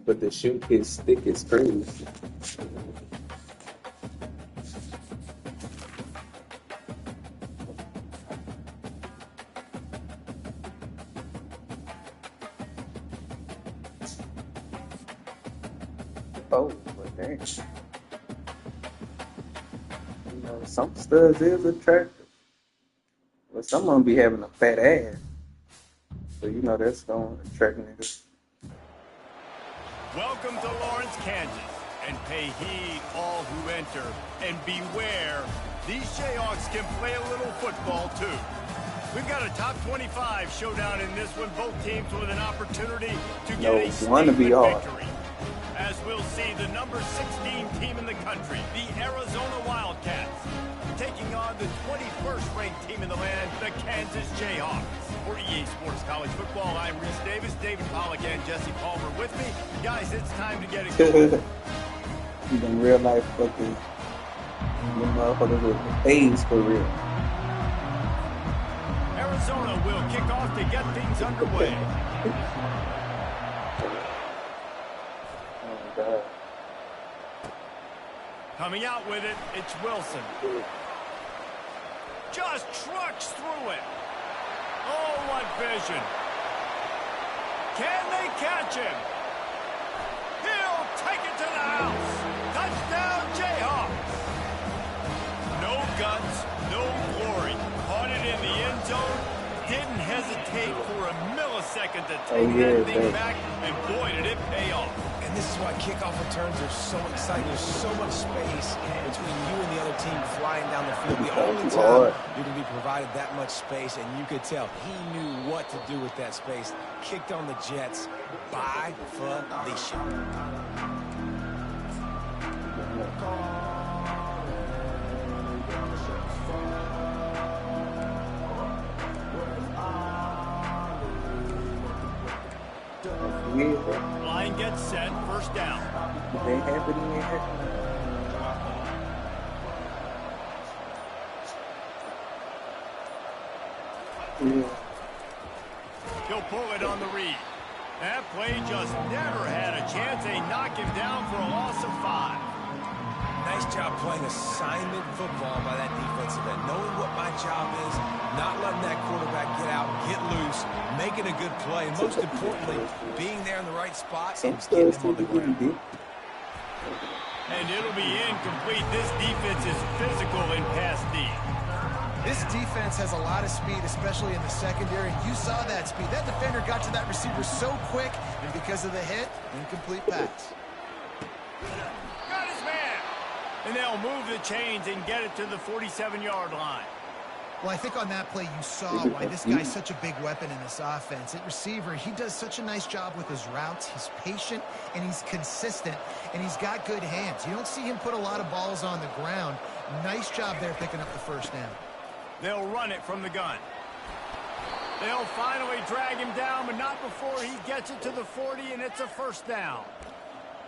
but the shoot his stick is crazy. Oh, but dang. You know, some studs is attractive, but some of them be having a fat ass. So you know that's gonna attract niggas. Welcome to Lawrence, Kansas, and pay heed all who enter, and beware, these Jayhawks can play a little football too. We've got a top 25 showdown in this one, both teams with an opportunity to get a statement victory. As we'll see, the number 16 team in the country, the Arizona Wildcats, taking on the 21st ranked team in the land, the Kansas Jayhawks. For EA Sports College Football, I'm Reese Davis, David Pollack and Jesse Palmer with me. Guys, it's time to get it going. You in real life fucking you motherfuckers with the AIDS for real. Arizona will kick off to get things underway. Oh my God. Coming out with it, it's Wilson. Just trucks through it. Oh, what vision. Can they catch him? He'll take it to the house. Touchdown, Jayhawks. No guts, no glory. Caught it in the end zone. Didn't hesitate for a millisecond to take that thing back. And boy, did it pay off. And this is why kickoff returns are so exciting. There's so much space between you and the other team flying down the field. The only time you're going to be provided that much space, and you could tell he knew what to do with that space. Kicked on the Jets by Felicia. Line gets set, first down. They happening here. He'll pull it on the read. That play just never had a chance. They knock him down for a loss of 5. Nice job playing assignment football by that defensive end. Knowing what my job is, not letting that quarterback get out, get loose, making a good play, and most importantly, being there in the right spot and getting him on the ground. And it'll be incomplete. This defense is physical in pass D. This defense has a lot of speed, especially in the secondary. You saw that speed. That defender got to that receiver so quick, and because of the hit, incomplete pass. Got his man. And they'll move the chains and get it to the 47-yard line. Well, I think on that play you saw why this guy's such a big weapon in this offense. At receiver, he does such a nice job with his routes. He's patient, and he's consistent, and he's got good hands. You don't see him put a lot of balls on the ground. Nice job there picking up the first down. They'll run it from the gun. They'll finally drag him down, but not before he gets it to the 40, and it's a first down.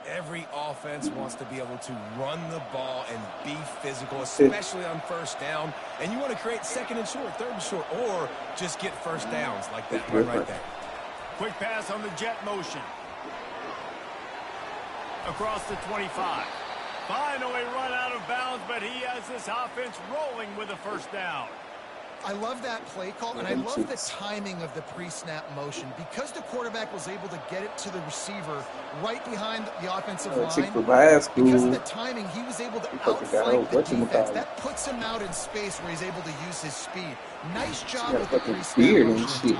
Every offense wants to be able to run the ball and be physical, especially on first down. And you want to create second and short, third and short, or just get first downs like that one right there. Quick pass on the jet motion. Across the 25. Finally run out of bounds, but he has this offense rolling with a first down. I love that play call, and I love the timing of the pre-snap motion. Because the quarterback was able to get it to the receiver right behind the offensive line, because of the timing, he was able to outflank the defense. That puts him out in space where he's able to use his speed. Nice job with the pre-snap motion.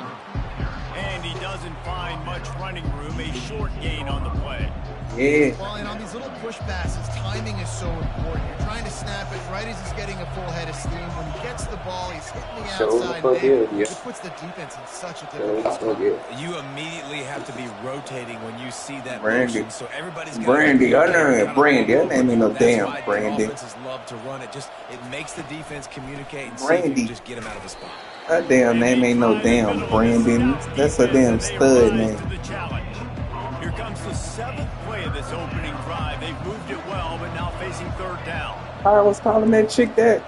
And he doesn't find much running room, a short gain on the play. Yeah. Well, and on these little push passes, timing is so important. You're trying to snap it right as he's getting a full head of steam. When he gets the ball, he's hitting the outside leg. It puts the defense in such a difficult spot. You immediately have to be rotating when you see that Brandy. motion, so everybody's got Brandy, I know it. Brandy, that name ain't no damn Brandy. Offenses love to run it. Just it makes the defense communicate and Brandy. see if you just get him out of the spot. That damn name ain't no damn Brandon. That's a damn stud name. Here comes the 7th play of this opening drive. They've moved it well, but now facing third down. I was calling that chick that.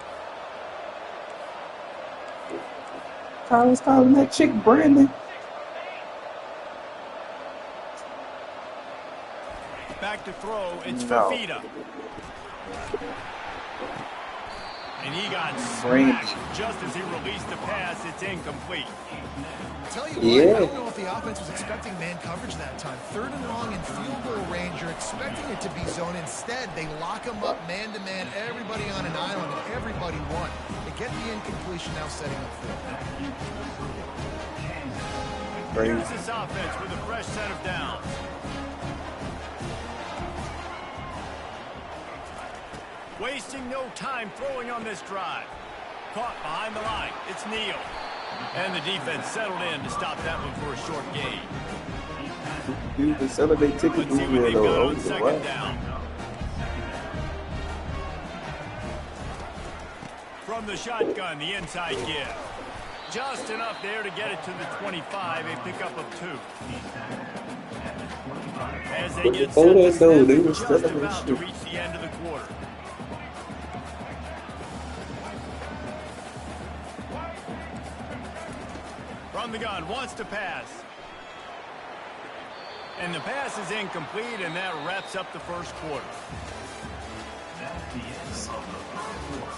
I was calling that chick Brandon. Back to throw. It's Fafita. And he got smacked just as he released the pass. It's incomplete. Tell you what, I don't know if the offense was expecting man coverage that time. 3rd and long in field goal range. You're expecting it to be zone. Instead, they lock them up man-to-man, everybody on an island, and everybody won. They get the incompletion, now setting up for it. Here's this offense with a fresh set of downs. Wasting no time throwing on this drive. Caught behind the line. It's Neal. And the defense settled in to stop that one for a short gain. Let's see what they've got on second down. From the shotgun, the inside give. Just enough there to get it to the 25, a pickup of 2. As they get set to snap, just about to reach the end of the quarter. From the gun, wants to pass. And the pass is incomplete, and that wraps up the first quarter. That's the end of the quarter.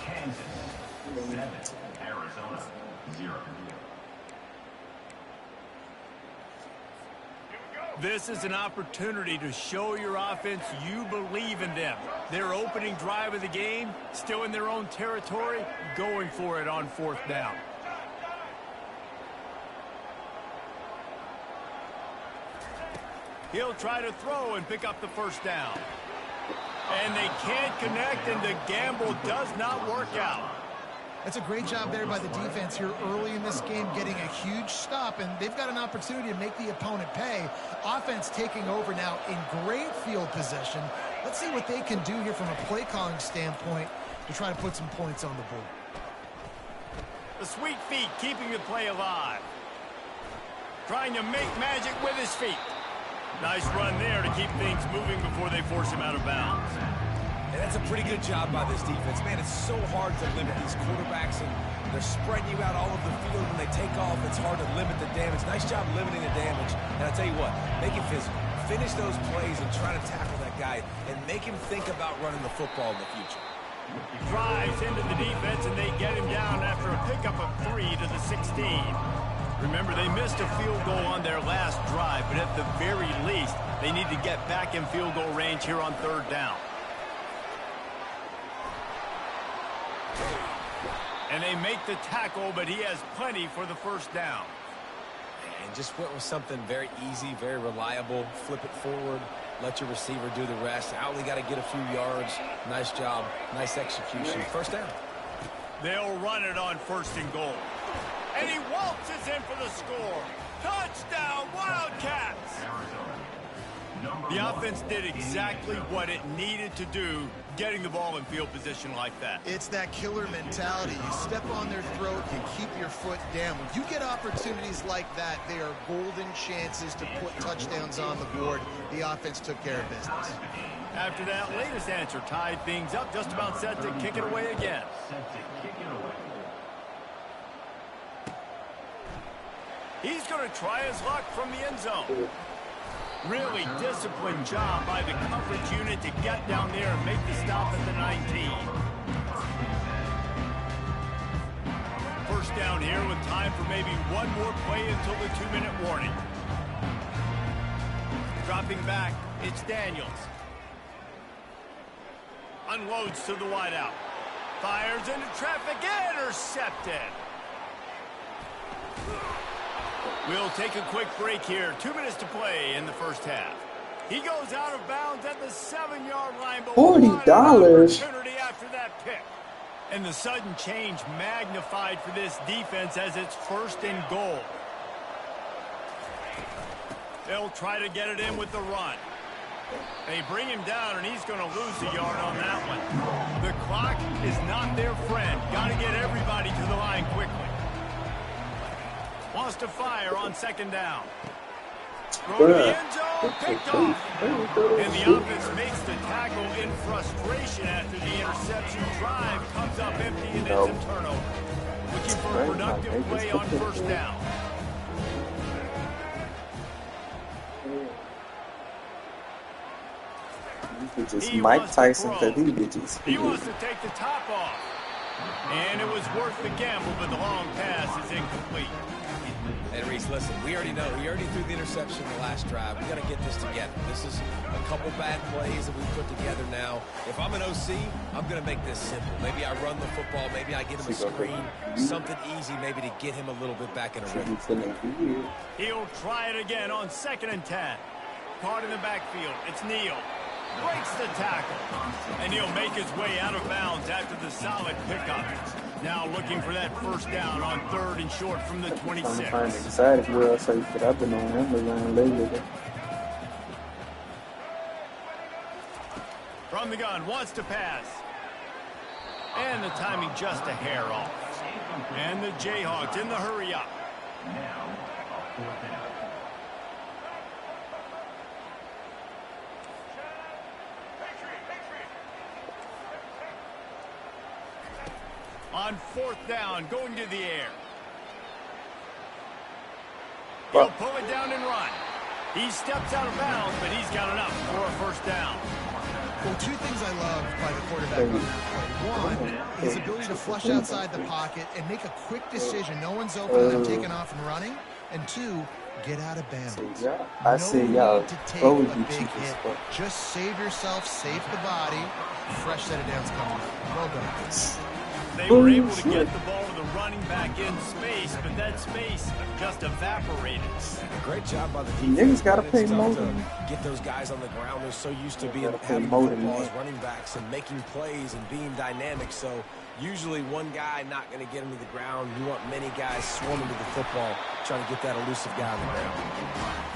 Kansas 7, Arizona 0. This is an opportunity to show your offense you believe in them. Their opening drive of the game, still in their own territory, going for it on 4th down. He'll try to throw and pick up the first down. And they can't connect, and the gamble does not work out. That's a great job there by the defense here early in this game, getting a huge stop, and they've got an opportunity to make the opponent pay. Offense taking over now in great field possession. Let's see what they can do here from a play calling standpoint to try to put some points on the board. The sweet feet keeping the play alive. Trying to make magic with his feet. Nice run there to keep things moving before they force him out of bounds. And that's a pretty good job by this defense. Man, it's so hard to limit these quarterbacks, and they're spreading you out all over the field. When they take off, it's hard to limit the damage. Nice job limiting the damage. And I'll tell you what, make it physical. Finish those plays and try to tackle that guy and make him think about running the football in the future. Drives into the defense, and they get him down after a pickup of 3 to the 16. Remember, they missed a field goal on their last drive, but at the very least, they need to get back in field goal range here on 3rd down. And they make the tackle, but he has plenty for the first down. And just went with something very easy, very reliable. Flip it forward, let your receiver do the rest. I only got to get a few yards. Nice job, nice execution. First down. They'll run it on 1st and goal. And he waltzes in for the score. Touchdown, Wildcats! The offense did exactly what it needed to do, getting the ball in field position like that. It's that killer mentality. You step on their throat, you keep your foot down. When you get opportunities like that, they are golden chances to put touchdowns on the board. The offense took care of business. After that latest answer tied things up, just about set to kick it away again. He's going to try his luck from the end zone. Really disciplined job by the coverage unit to get down there and make the stop at the 19. First down here with time for maybe one more play until the 2-minute warning. Dropping back, it's Daniels. Unloads to the wideout. Fires into traffic, intercepted. We'll take a quick break here. 2 minutes to play in the first half. He goes out of bounds at the 7-yard line. But $40 opportunity after that pick. And the sudden change magnified for this defense as it's 1st and goal. They'll try to get it in with the run. They bring him down, and he's going to lose a yard on that one. The clock is not their friend. Got to get everybody to the line quickly. Wants to fire on 2nd down. Throw to the end zone, picked off. And the offense makes the tackle in frustration after the interception. Drive comes up empty and it's a turnover. Looking for a productive play on 1st down. You just Mike Tyson because he could just. He wants to take the top off. And it was worth the gamble, but the long pass is incomplete. And Reese, listen, we already know. We already threw the interception the last drive. We got to get this together. This is a couple bad plays that we put together now. If I'm an OC, I'm going to make this simple. Maybe I run the football. Maybe I get him a screen. Something easy maybe to get him a little bit back in a rhythm. He'll try it again on 2nd and 10. Caught in the backfield. It's Neal. Breaks the tackle. And he'll make his way out of bounds after the solid pickup. Now looking for that first down on 3rd and short from the 26. I'm trying to decide if we're safe, but I've been on him around lately. From the gun, wants to pass. And the timing just a hair off. And the Jayhawks in the hurry up. On 4th down, going to the air. He'll pull it down and run. He steps out of bounds, but he's got enough for a first down. Well, 2 things I love by the quarterback on that play. 1, his ability to flush outside the pocket and make a quick decision. No one's open and I'm taking off and running. And 2, get out of bounds. I see y'all to take a big hit. Just save yourself, save the body. Fresh set of downs coming. Well done. They were able to get the ball to the running back in space, but that space just evaporated. Great job by the defense. Niggas got to pay more than get those guys on the ground. They're so used to being having football as running backs and making plays and being dynamic. So usually one guy not going to get him to the ground. You want many guys swarming to the football, trying to get that elusive guy on the ground.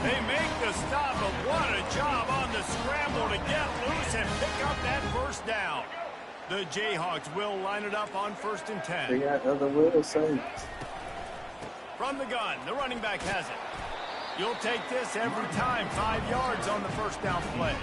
They make the stop, but what a job on the scramble to get loose and pick up that first down. The Jayhawks will line it up on 1st and 10. They got other will saves. From the gun, the running back has it. You'll take this every time. 5 yards on the first down play.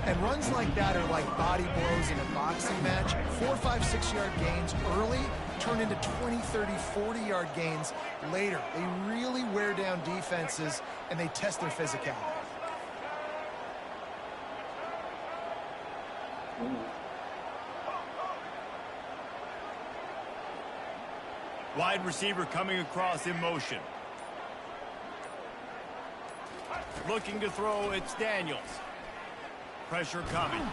And runs like that are like body blows in a boxing match. 4, 5, 6-yard gains early turn into 20, 30, 40-yard gains later. They really wear down defenses, and they test their physicality. Wide receiver coming across in motion. Looking to throw, it's Daniels. Pressure coming.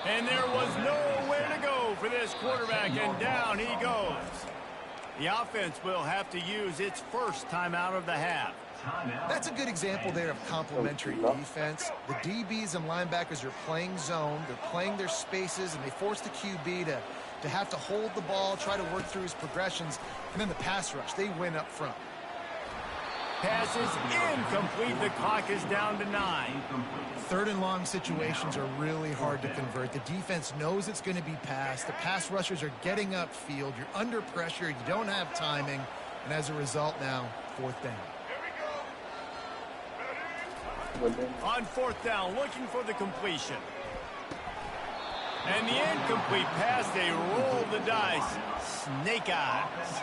And there was nowhere to go for this quarterback, and down he goes. The offense will have to use its first timeout of the half. That's a good example there of complementary defense. The DBs and linebackers are playing zone. They're playing their spaces, and they force the QB to have to hold the ball, try to work through his progressions, and then the pass rush, they win up front. Pass is incomplete. The clock is down to 9. 3rd and long situations are really hard to convert. The defense knows it's going to be passed. The pass rushers are getting upfield. You're under pressure. You don't have timing. And as a result now, 4th down. On 4th down, looking for the completion. And the incomplete pass, they roll the dice. Snake eyes.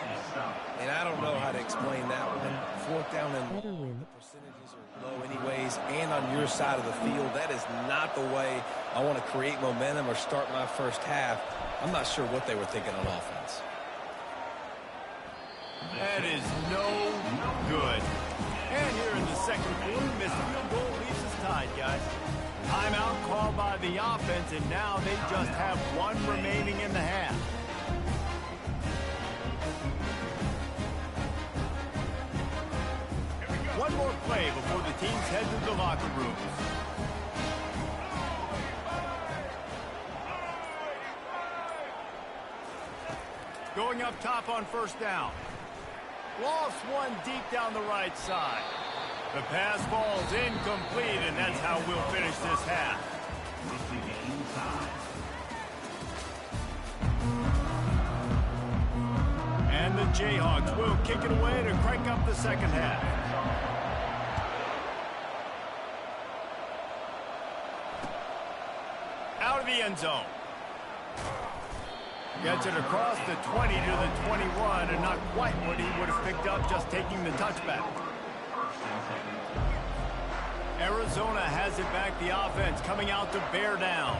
And I don't know how to explain that one. 4th down and the percentages are low anyways. And on your side of the field, that is not the way I want to create momentum or start my first half. I'm not sure what they were thinking on offense. That is no good. And here in the second quarter, missed field goal leaves us tied, guys. Timeout called by the offense, and now they just have 1 remaining in the half. One more play before the teams head to the locker rooms. Going up top on 1st down. Lost one deep down the right side. The pass falls incomplete, and that's how we'll finish this half. And the Jayhawks will kick it away to crank up the second half. Out of the end zone. Gets it across the 20 to the 21, and not quite what he would have picked up just taking the touchback. Arizona has it back. The offense coming out to bear down.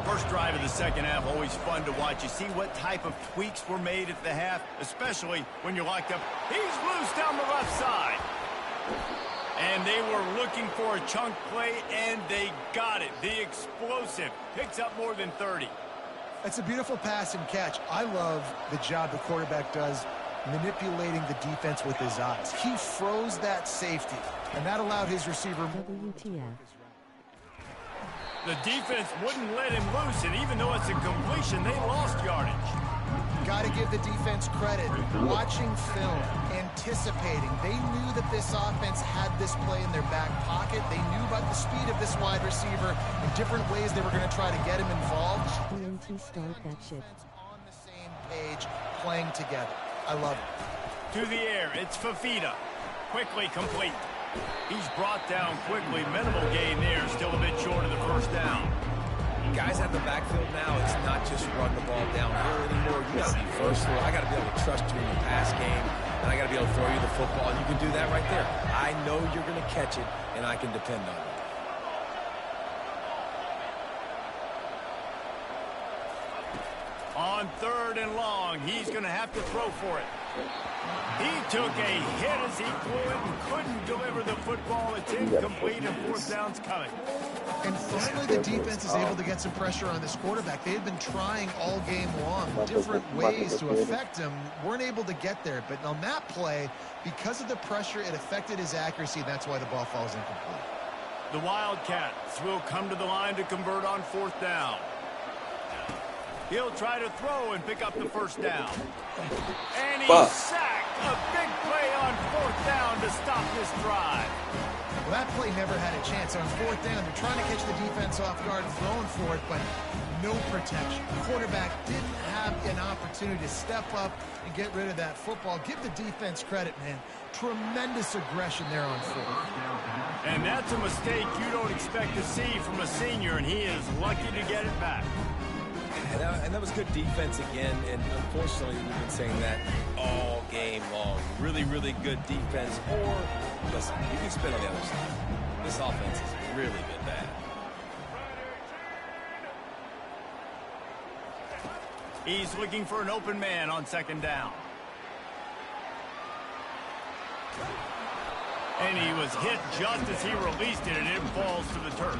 First drive of the second half, always fun to watch. You see what type of tweaks were made at the half, especially when you're locked up. He's loose down the left side. And they were looking for a chunk play, and they got it. The explosive picks up more than 30. That's a beautiful pass and catch. I love the job the quarterback does manipulating the defense with his eyes. He froze that safety, and that allowed his receiver. WTF. The defense wouldn't let him loose, and even though it's a completion, they lost yardage. Got to give the defense credit. Watching film, anticipating. They knew that this offense had this play in their back pocket. They knew about the speed of this wide receiver and different ways they were going to try to get him involved. Start that shit. On the same page, playing together. I love it. To the air, it's Fafita. Quickly complete. He's brought down quickly. Minimal gain there, still a bit short of the first down. Guys at the backfield now, it's not just run the ball downhill anymore. You got to be versatile. I got to be able to trust you in the pass game, and I got to be able to throw you the football. And you can do that right there. I know you're going to catch it, and I can depend on it. On 3rd and long, he's going to have to throw for it. He took a hit as he flew it and couldn't deliver the football. It's incomplete, and 4th down's coming. And finally, the defense is able to get some pressure on this quarterback. They had been trying all game long, different ways to affect him. Weren't able to get there. But on that play, because of the pressure, it affected his accuracy, and that's why the ball falls incomplete. The Wildcats will come to the line to convert on 4th down. He'll try to throw and pick up the first down. And he's sacked. A big play on 4th down to stop this drive. Well, that play never had a chance. On 4th down, they're trying to catch the defense off guard, throwing for it, but no protection. The quarterback didn't have an opportunity to step up and get rid of that football. Give the defense credit, man. Tremendous aggression there on 4th. And that's a mistake you don't expect to see from a senior, and he is lucky to get it back. And that was good defense again, and unfortunately we've been saying that all game long. Really, really good defense, or, listen, you can spin on the other side. This offense has really been bad. He's looking for an open man on 2nd down. And he was hit just as he released it, and it falls to the turf.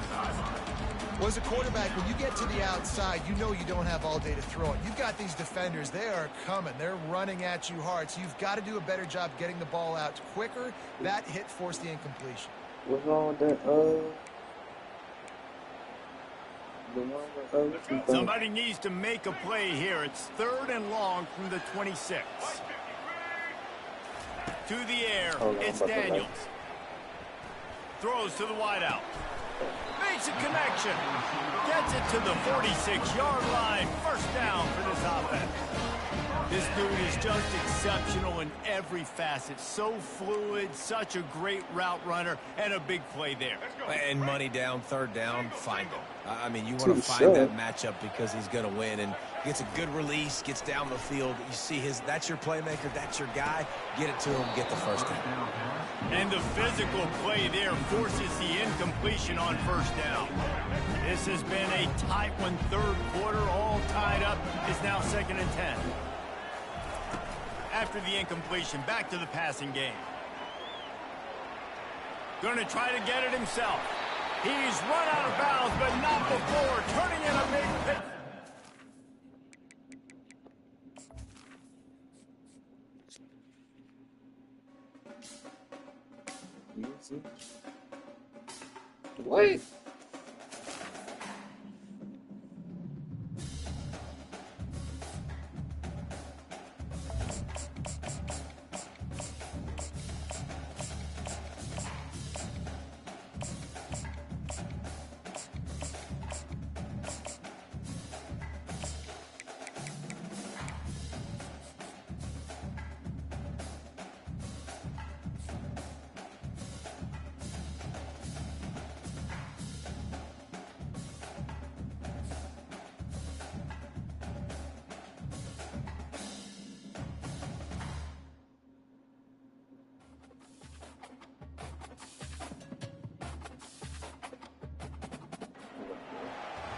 Well, as a quarterback, when you get to the outside, you know you don't have all day to throw it. You've got these defenders. They are coming. They're running at you hard. So you've got to do a better job getting the ball out quicker. That hit forced the incompletion. What's wrong with that? Somebody needs to make a play here. It's 3rd and long from the 26. To the air, it's Daniels. Throws to the wideout. Makes a connection. Gets it to the 46-yard line. 1st down for this offense. This dude is just exceptional in every facet. So fluid, such a great route runner, and a big play there. And money down, 3rd down, find him. I mean, you want to find that matchup because he's going to win, and gets a good release, gets down the field. You see that's your playmaker, that's your guy. Get it to him, get the 1st down. And the physical play there forces the incompletion on 1st down. This has been a tight one. 3rd quarter, all tied up. It's now 2nd and 10. After the incompletion, back to the passing game. Going to try to get it himself. He's run out of bounds, but not before turning in a big pick. What?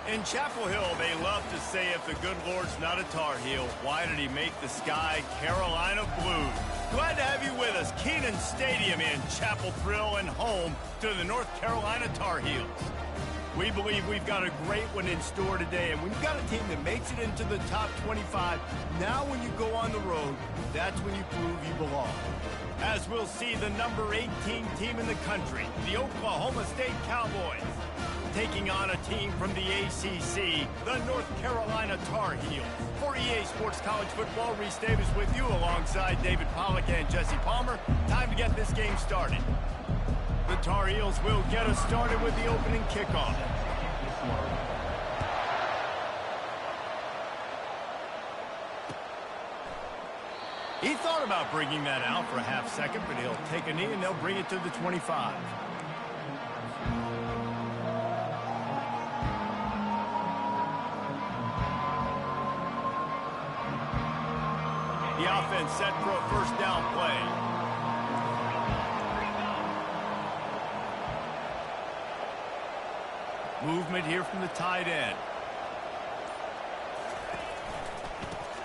In Chapel Hill, they love to say if the good Lord's not a Tar Heel, why did he make the sky Carolina blue? Glad to have you with us. Kenan Stadium in Chapel Thrill and home to the North Carolina Tar Heels. We believe we've got a great one in store today, and when you've got a team that makes it into the top 25, now when you go on the road, that's when you prove you belong. As we'll see the number 18 team in the country, the Oklahoma State Cowboys, taking on a team from the ACC, the North Carolina Tar Heels. For EA Sports College Football, Reese Davis with you alongside David Pollack and Jesse Palmer. Time to get this game started. The Tar Heels will get us started with the opening kickoff. He thought about bringing that out for a half second, but he'll take a knee and they'll bring it to the 25. The offense set for a first down play. Movement here from the tight end.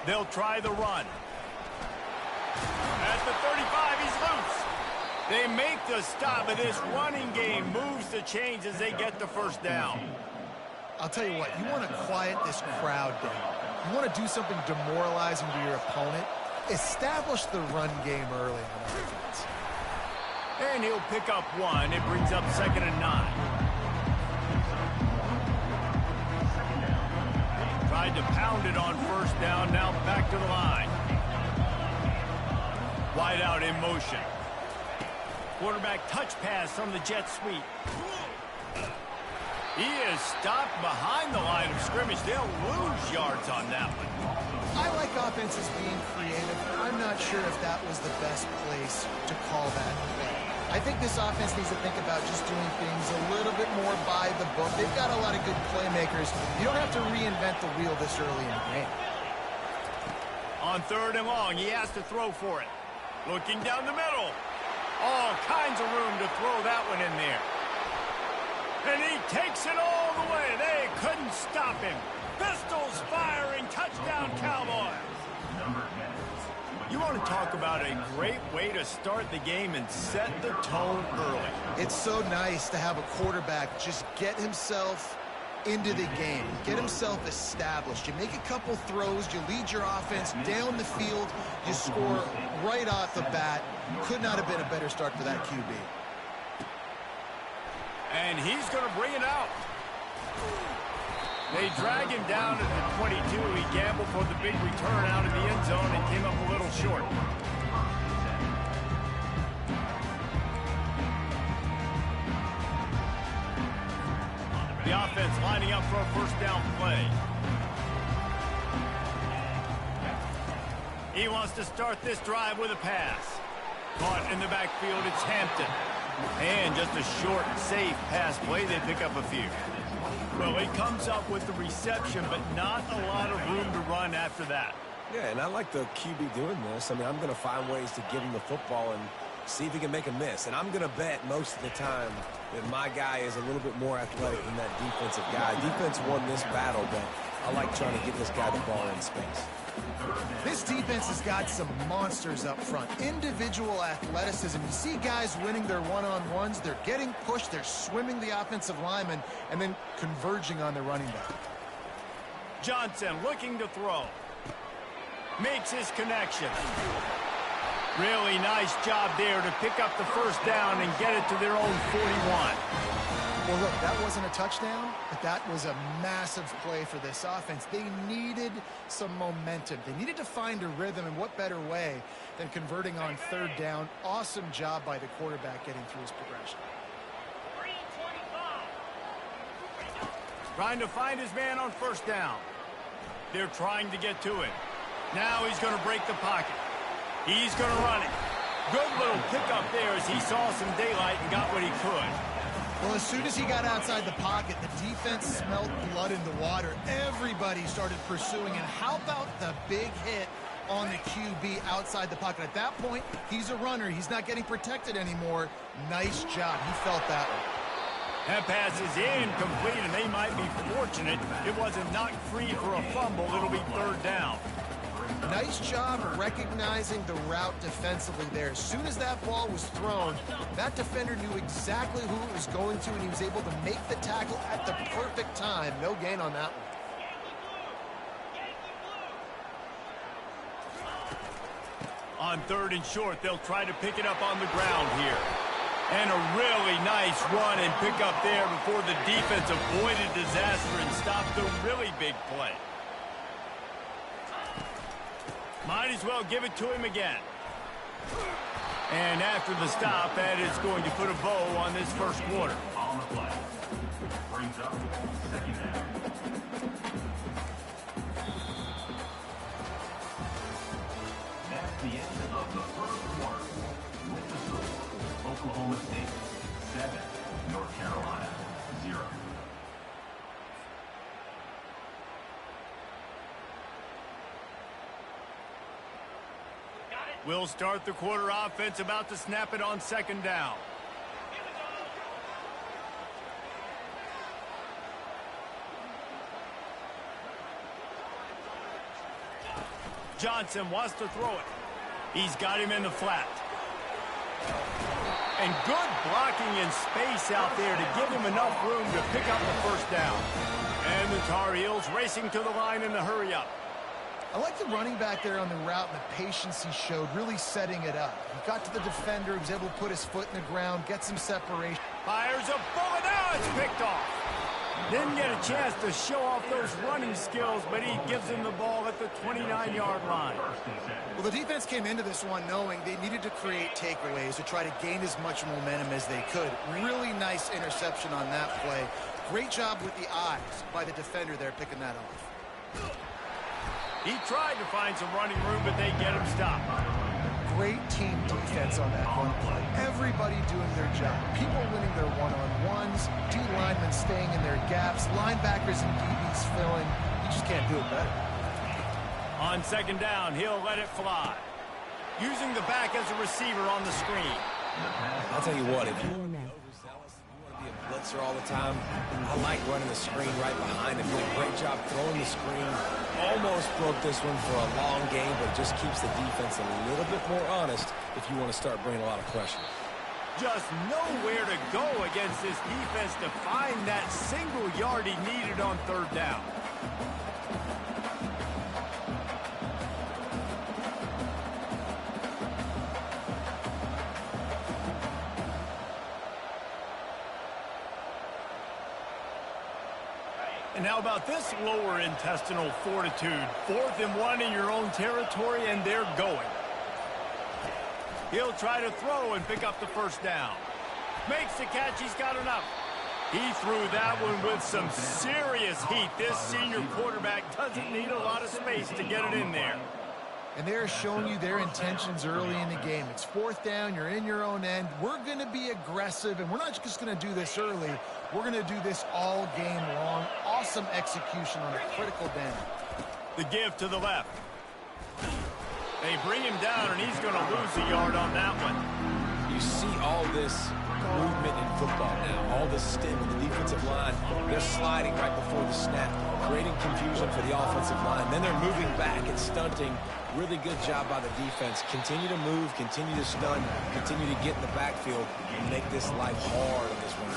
They'll try the run. At the 35, he's loose. They make the stop, but this running game moves the chains as they get the first down. I'll tell you what, you want to quiet this crowd down. You want to do something demoralizing to your opponent. Establish the run game early on offense. And he'll pick up one. It brings up 2nd and 9. Tried to pound it on first down, now back to the line. Wide out in motion. Quarterback touch pass from the jet sweep. He is stopped behind the line of scrimmage. They'll lose yards on that one. I like offenses being creative. I'm not sure if that was the best place to call that play. I think this offense needs to think about just doing things a little bit more by the book. They've got a lot of good playmakers. You don't have to reinvent the wheel this early in the game. On 3rd and long, he has to throw for it. Looking down the middle. All kinds of room to throw that one in there. And he takes it all the way. They couldn't stop him. Pistols firing. Touchdown, Cowboys. You want to talk about a great way to start the game and set the tone early. It's so nice to have a quarterback just get himself into the game, get himself established. You make a couple throws, you lead your offense down the field, you score right off the bat. Could not have been a better start for that QB. And he's going to bring it out. They drag him down to the 22. He gambled for the big return out of the end zone and came up a little short. The offense lining up for a first down play. He wants to start this drive with a pass. Caught in the backfield, it's Hampton. And just a short, safe pass play, they pick up a few. Well, he comes up with the reception, but not a lot of room to run after that. Yeah, and I like the QB doing this. I mean, I'm going to find ways to give him the football and see if he can make a miss. And I'm going to bet most of the time that my guy is a little bit more athletic than that defensive guy. Defense won this battle, but I like trying to get this guy the ball in space. This defense has got some monsters up front. Individual athleticism. You see guys winning their one-on-ones. They're getting pushed. They're swimming the offensive lineman and then converging on the running back. Johnson looking to throw. Makes his connection. Really nice job there to pick up the first down and get it to their own 41. Well, look, that wasn't a touchdown, but that was a massive play for this offense. They needed some momentum. They needed to find a rhythm, and what better way than converting on 3rd down. Awesome job by the quarterback getting through his progression. Trying to find his man on first down. They're trying to get to him. Now he's going to break the pocket. He's going to run it. Good little pickup there as he saw some daylight and got what he could. Well, as soon as he got outside the pocket, the defense smelled blood in the water. Everybody started pursuing. And how about the big hit on the QB outside the pocket? At that point, he's a runner. He's not getting protected anymore. Nice job. He felt that one. That pass is incomplete, and they might be fortunate it wasn't knocked free for a fumble. It'll be third down. Nice job recognizing the route defensively there. As soon as that ball was thrown, that defender knew exactly who it was going to, and he was able to make the tackle at the perfect time. No gain on that one. On third and short, they'll try to pick it up on the ground here. And a really nice run and pick up there before the defense avoided disaster and stopped a really big play. Might as well give it to him again. And after the stop, that is going to put a bow on this first quarter. On the play. Brings up second down. That's the end of the first quarter. With the score, Oklahoma State 7, North Carolina 0. We'll start the quarter offense, about to snap it on second down. Johnson wants to throw it. He's got him in the flat. And good blocking in space out there to give him enough room to pick up the first down. And the Tar Heels racing to the line in the hurry up. I like the running back there on the route and the patience he showed, really setting it up. He got to the defender, he was able to put his foot in the ground, get some separation. Fires a bullet, now it's picked off. Didn't get a chance to show off those running skills, but he gives him the ball at the 29-yard line. Well, the defense came into this one knowing they needed to create takeaways to try to gain as much momentum as they could. Really nice interception on that play. Great job with the eyes by the defender there picking that off. He tried to find some running room, but they get him stopped. Great team defense on that one play. Everybody doing their job. People winning their one-on-ones, D linemen staying in their gaps, linebackers and DBs filling. You just can't do it better. On second down, he'll let it fly. Using the back as a receiver on the screen. I'll tell you what, if you want to be overzealous, you want to be a blitzer all the time, I like running the screen right behind him. Did a great job throwing the screen. Almost broke this one for a long game, but just keeps the defense a little bit more honest if you want to start bringing a lot of pressure. Just nowhere to go against this defense to find that single yard he needed on third down. And how about this lower intestinal fortitude? 4th and 1 in your own territory, and they're going. He'll try to throw and pick up the first down. Makes the catch. He's got enough. He threw that one with some serious heat. This senior quarterback doesn't need a lot of space to get it in there. And they're showing you their intentions early in the game. It's 4th down. You're in your own end. We're going to be aggressive, and we're not just going to do this early. We're going to do this all game long. Awesome execution on a critical down. The give to the left. They bring him down, and he's going to lose a yard on that one. You see all this movement in football now, all this stim in the defensive line. They're sliding right before the snap, creating confusion for the offensive line. Then they're moving back and stunting. Really good job by the defense. Continue to move, continue to stun, continue to get in the backfield and make this life hard on this one.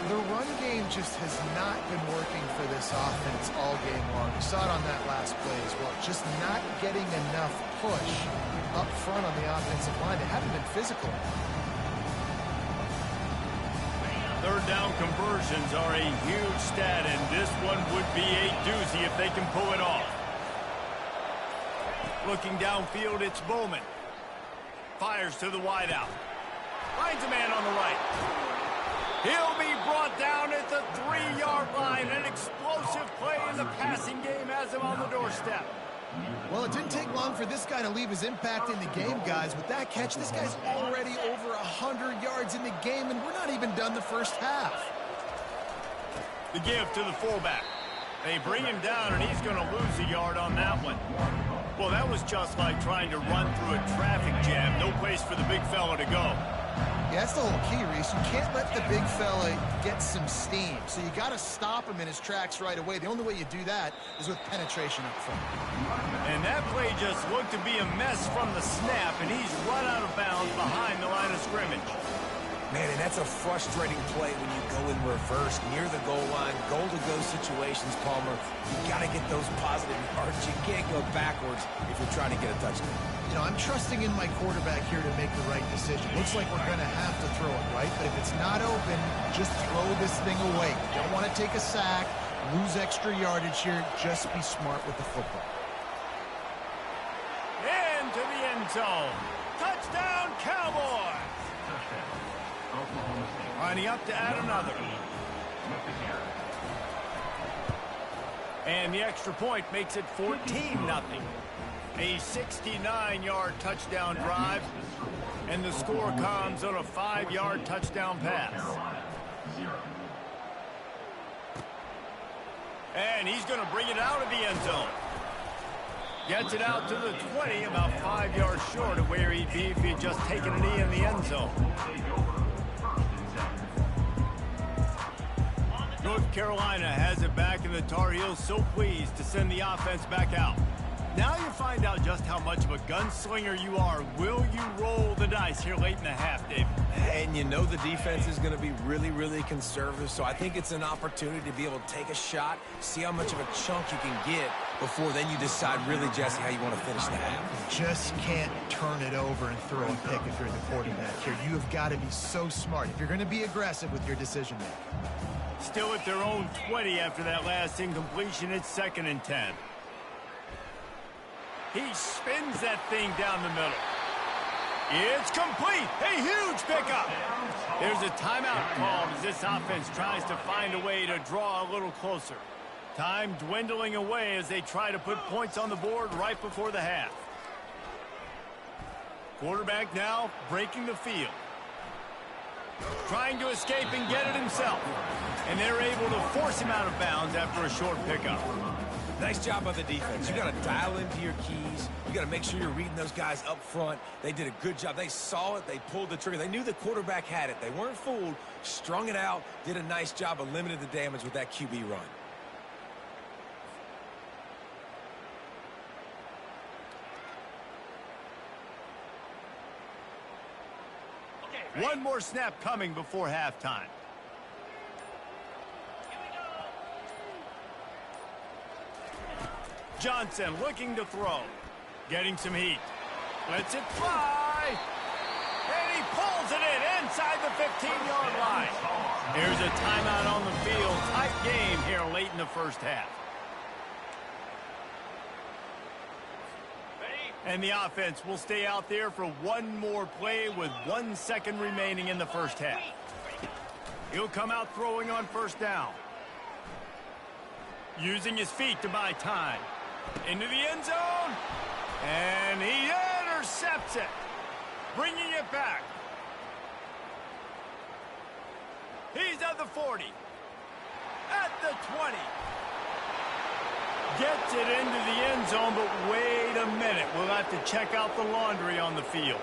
The run game just has not been working for this offense all game long. We saw it on that last play as well. Just not getting enough push up front on the offensive line. They haven't been physical. Third down conversions are a huge stat, and this one would be a doozy if they can pull it off. Looking downfield, it's Bowman. Fires to the wideout. Finds a man on the right. He'll be brought down at the 3-yard line. An explosive play in the passing game has him on the doorstep. Well, it didn't take long for this guy to leave his impact in the game, guys. With that catch, this guy's already over 100 yards in the game, and we're not even done the first half. The give to the fullback. They bring him down, and he's going to lose a yard on that one. Well, that was just like trying to run through a traffic jam. No place for the big fella to go. Yeah, that's the whole key, Reese. You can't let the big fella get some steam. So you got to stop him in his tracks right away. The only way you do that is with penetration up front. And that play just looked to be a mess from the snap, and he's run out of bounds behind the line of scrimmage. Man, and that's a frustrating play when you go in reverse near the goal line. Goal-to-go situations, Palmer. You got to get those positive yards. You can't go backwards if you're trying to get a touchdown. You know, I'm trusting in my quarterback here to make the right decision. Looks like we're going to have to throw it, right? But if it's not open, just throw this thing away. You don't want to take a sack, lose extra yardage here. Just be smart with the football. Into the end zone. Touchdown, Cowboys! Lining up to add another. And the extra point makes it 14-0. A 69-yard touchdown drive, and the score comes on a 5-yard touchdown pass. And he's going to bring it out of the end zone. Gets it out to the 20, about 5 yards short of where he'd be if he had just taken a knee in the end zone. North Carolina has it back, and the Tar Heels so pleased to send the offense back out. Now you find out just how much of a gunslinger you are. Will you roll the dice here late in the half, Dave? And you know the defense is going to be really, really conservative, so I think it's an opportunity to be able to take a shot, see how much of a chunk you can get before then you decide really, Jesse, how you want to finish the half. Just can't turn it over and throw a pick if you're the quarterback here. You have got to be so smart if you're going to be aggressive with your decision making. Still at their own 20 after that last incompletion. It's 2nd and 10. He spins that thing down the middle. It's complete. A huge pickup. There's a timeout called as this offense tries to find a way to draw a little closer. Time dwindling away as they try to put points on the board right before the half. Quarterback now breaking the field. Trying to escape and get it himself. And they're able to force him out of bounds after a short pickup. Nice job by the defense. You got to dial into your keys. You got to make sure you're reading those guys up front. They did a good job. They saw it. They pulled the trigger. They knew the quarterback had it. They weren't fooled. Strung it out. Did a nice job of limiting the damage with that QB run. One more snap coming before halftime. Johnson looking to throw. Getting some heat. Lets it fly. And he pulls it in inside the 15-yard line. Here's a timeout on the field. Tight game here late in the first half. And the offense will stay out there for one more play with 1 second remaining in the first half. He'll come out throwing on first down. Using his feet to buy time. Into the end zone. And he intercepts it. Bringing it back. He's at the 40. At the 20. Gets it into the end zone, but wait a minute. We'll have to check out the laundry on the field.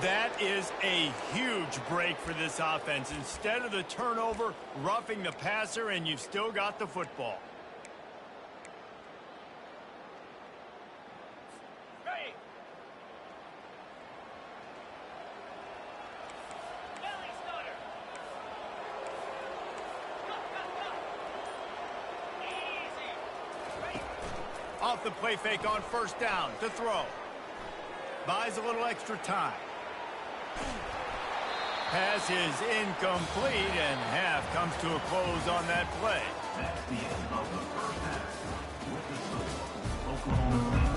That is a huge break for this offense. Instead of the turnover, roughing the passer, and you've still got the football. Off the play fake on first down to throw. Buys a little extra time. Pass is incomplete, and half comes to a close on that play. That's the end of the first half. With the score, Oklahoma State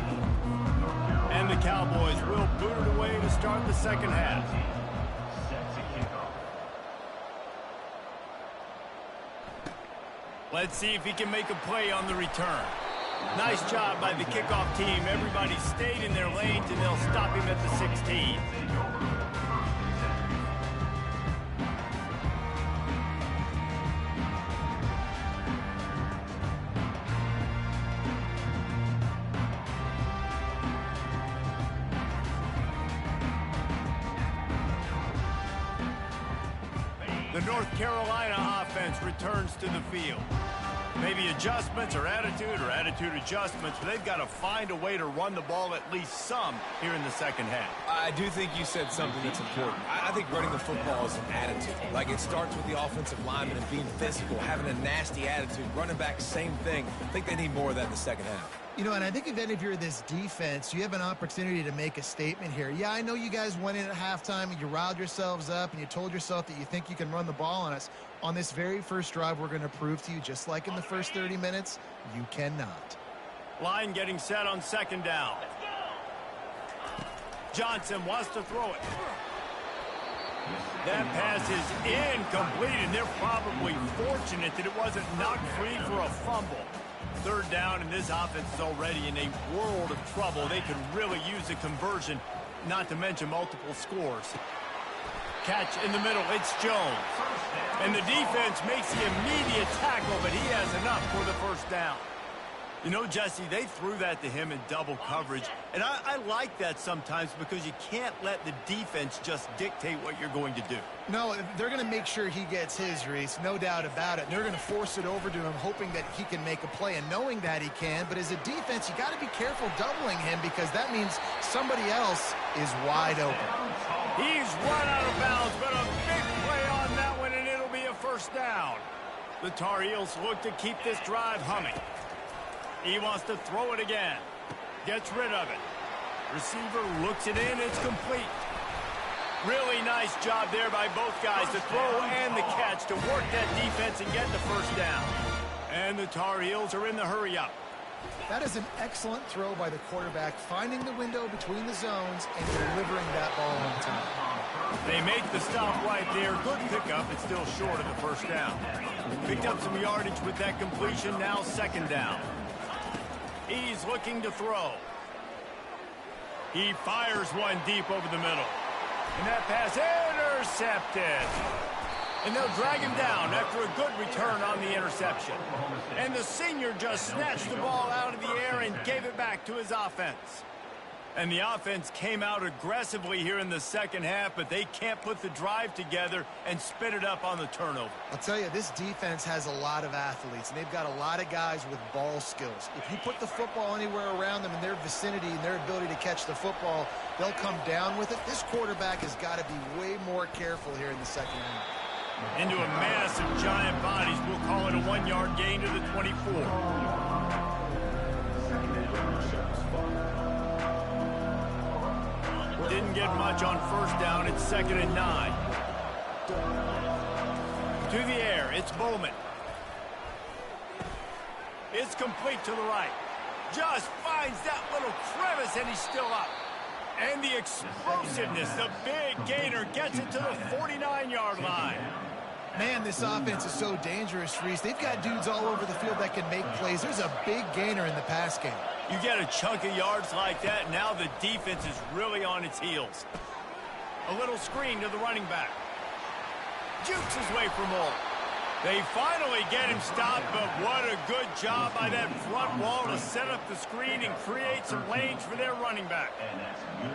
17, North Carolina. And the Cowboys will boot it away to start the second half. Set to kick off. Let's see if he can make a play on the return. Nice job by the kickoff team. Everybody stayed in their lanes, and they'll stop him at the 16. The North Carolina offense returns to the field. Maybe adjustments or attitude adjustments, but they've got to find a way to run the ball at least some here in the second half. I do think you said something that's important. I think running the football is an attitude. Like, it starts with the offensive lineman and being physical, having a nasty attitude. Running back, same thing. I think they need more of that in the second half. You know, and I think if you're this defense, you have an opportunity to make a statement here. Yeah, I know you guys went in at halftime and you riled yourselves up and you told yourself that you think you can run the ball on us. On this very first drive, we're going to prove to you, just like in the first 30 minutes, you cannot. Line getting set on second down. Johnson wants to throw it. That pass is incomplete, and they're probably fortunate that it wasn't knocked free for a fumble. Third down, and this offense is already in a world of trouble. They could really use a conversion, not to mention multiple scores. Catch in the middle, it's Jones. And the defense makes the immediate tackle, but he has enough for the first down. You know, Jesse, they threw that to him in double coverage, and I like that sometimes because you can't let the defense just dictate what you're going to do. No, they're going to make sure he gets his, Reese, no doubt about it. They're going to force it over to him, hoping that he can make a play and knowing that he can. But as a defense, you got to be careful doubling him because that means somebody else is wide open. He's run out of bounds, but a big play on that one, and it'll be a first down. The Tar Heels look to keep this drive humming. He wants to throw it again. Gets rid of it. Receiver looks it in. It's complete. Really nice job there by both guys, the throw and the catch, to work that defense and get the first down. And the Tar Heels are in the hurry-up. That is an excellent throw by the quarterback, finding the window between the zones and delivering that ball on time. They make the stop right there. Good pickup. It's still short of the first down. Picked up some yardage with that completion. Now second down. He's looking to throw. He fires one deep over the middle. And that pass intercepted. And they'll drag him down after a good return on the interception. And the senior just snatched the ball out of the air and gave it back to his offense. And the offense came out aggressively here in the second half, but they can't put the drive together and spit it up on the turnover. I'll tell you, this defense has a lot of athletes, and they've got a lot of guys with ball skills. If you put the football anywhere around them in their vicinity and their ability to catch the football, they'll come down with it. This quarterback has got to be way more careful here in the second half. Into a mass of giant bodies. We'll call it a 1-yard gain to the 24. Didn't get much on first down. It's 2nd and 9. To the air, it's Bowman. It's complete to the right. Just finds that little crevice, and he's still up. And the explosiveness, the big gainer, gets it to the 49-yard line. Man, this offense is so dangerous, Reese. They've got dudes all over the field that can make plays. There's a big gainer in the pass game. You get a chunk of yards like that, now the defense is really on its heels. A little screen to the running back. Jukes his way for more. They finally get him stopped, but what a good job by that front wall to set up the screen and create some lanes for their running back.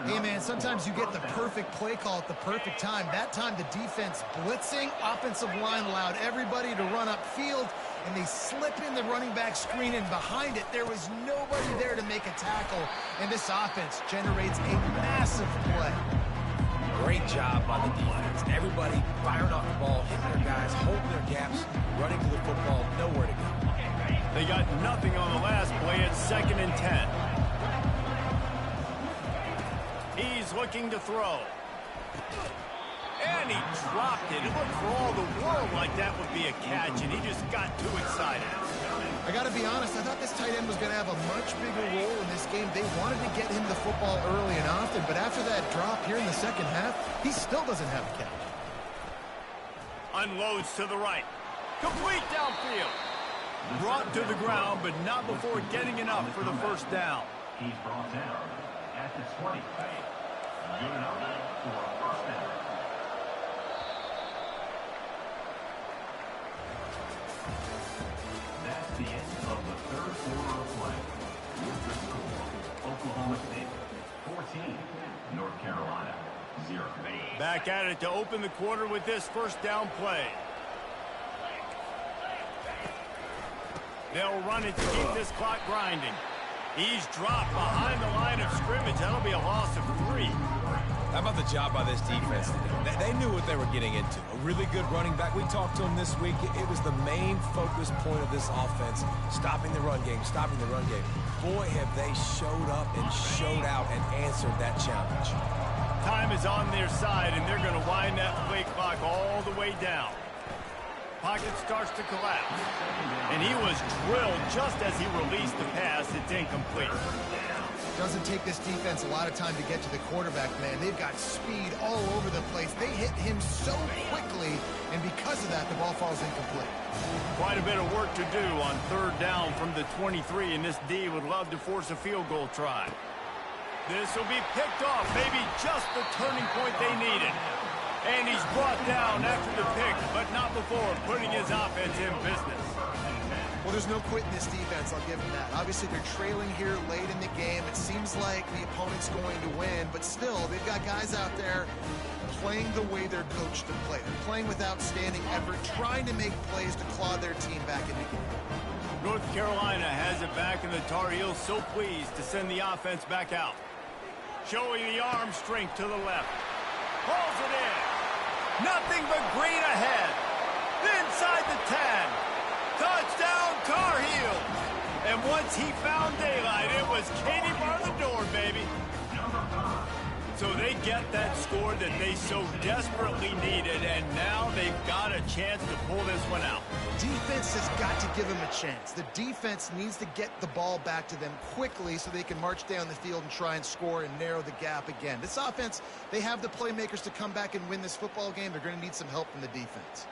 Hey, man, sometimes you get the perfect play call at the perfect time. That time the defense blitzing, offensive line allowed everybody to run upfield, and they slip in the running back screen, and behind it, there was nobody there to make a tackle, and this offense generates a massive play. Great job by the defense. Everybody firing off the ball, hitting their guys, holding their gaps, running to the football, nowhere to go. They got nothing on the last play. It's 2nd and 10. He's looking to throw. And he dropped it. It looked for all the world like that would be a catch, and he just got too excited. I got to be honest, I thought this tight end was going to have a much bigger role in this game. They wanted to get him the football early and often, but after that drop here in the second half, he still doesn't have a catch. Unloads to the right. Complete downfield. Brought to the ground, but not before getting enough for the first down. He's brought down at the 20. Good enough for a first down. That's the end of the third quarter of play. With the score, Oklahoma State 14, North Carolina 0. Back at it to open the quarter with this first down play. They'll run it to keep this clock grinding. He's dropped behind the line of scrimmage. That'll be a loss of 3. How about the job by this defense today? They knew what they were getting into. A really good running back. We talked to him this week. It was the main focus point of this offense, stopping the run game, stopping the run game. Boy, have they showed up and showed out and answered that challenge. Time is on their side, and they're going to wind that play clock all the way down. Pocket starts to collapse. And he was drilled just as he released the pass. It's incomplete. Doesn't take this defense a lot of time to get to the quarterback, man. They've got speed all over the place. They hit him so quickly, and because of that, the ball falls incomplete. Quite a bit of work to do on third down from the 23, and this D would love to force a field goal try. This will be picked off, maybe just the turning point they needed. And he's brought down after the pick, but not before putting his offense in business. Well, there's no quit in this defense, I'll give them that. Obviously, they're trailing here late in the game. It seems like the opponent's going to win, but still, they've got guys out there playing the way they're coached to play. They're playing with outstanding effort, trying to make plays to claw their team back in the game. North Carolina has it back, and the Tar Heels so pleased to send the offense back out. Showing the arm strength to the left. Pulls it in. Nothing but green ahead. Inside the 10. Touchdown, Tar Heels. And once he found daylight, it was Katie bar the door, baby. So they get that score that they so desperately needed, and now they've got a chance to pull this one out. Defense has got to give them a chance. The defense needs to get the ball back to them quickly so they can march down the field and try and score and narrow the gap again. This offense, they have the playmakers to come back and win this football game. They're going to need some help from the defense.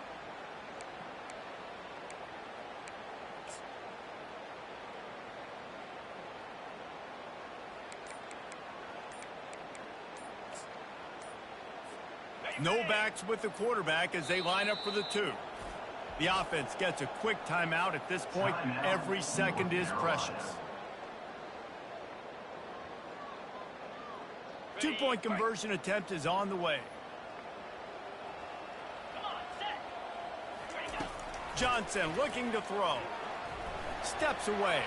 No backs with the quarterback as they line up for the 2. The offense gets a quick timeout at this point, and every second is precious. 2-point conversion attempt is on the way. Johnson looking to throw. Steps away.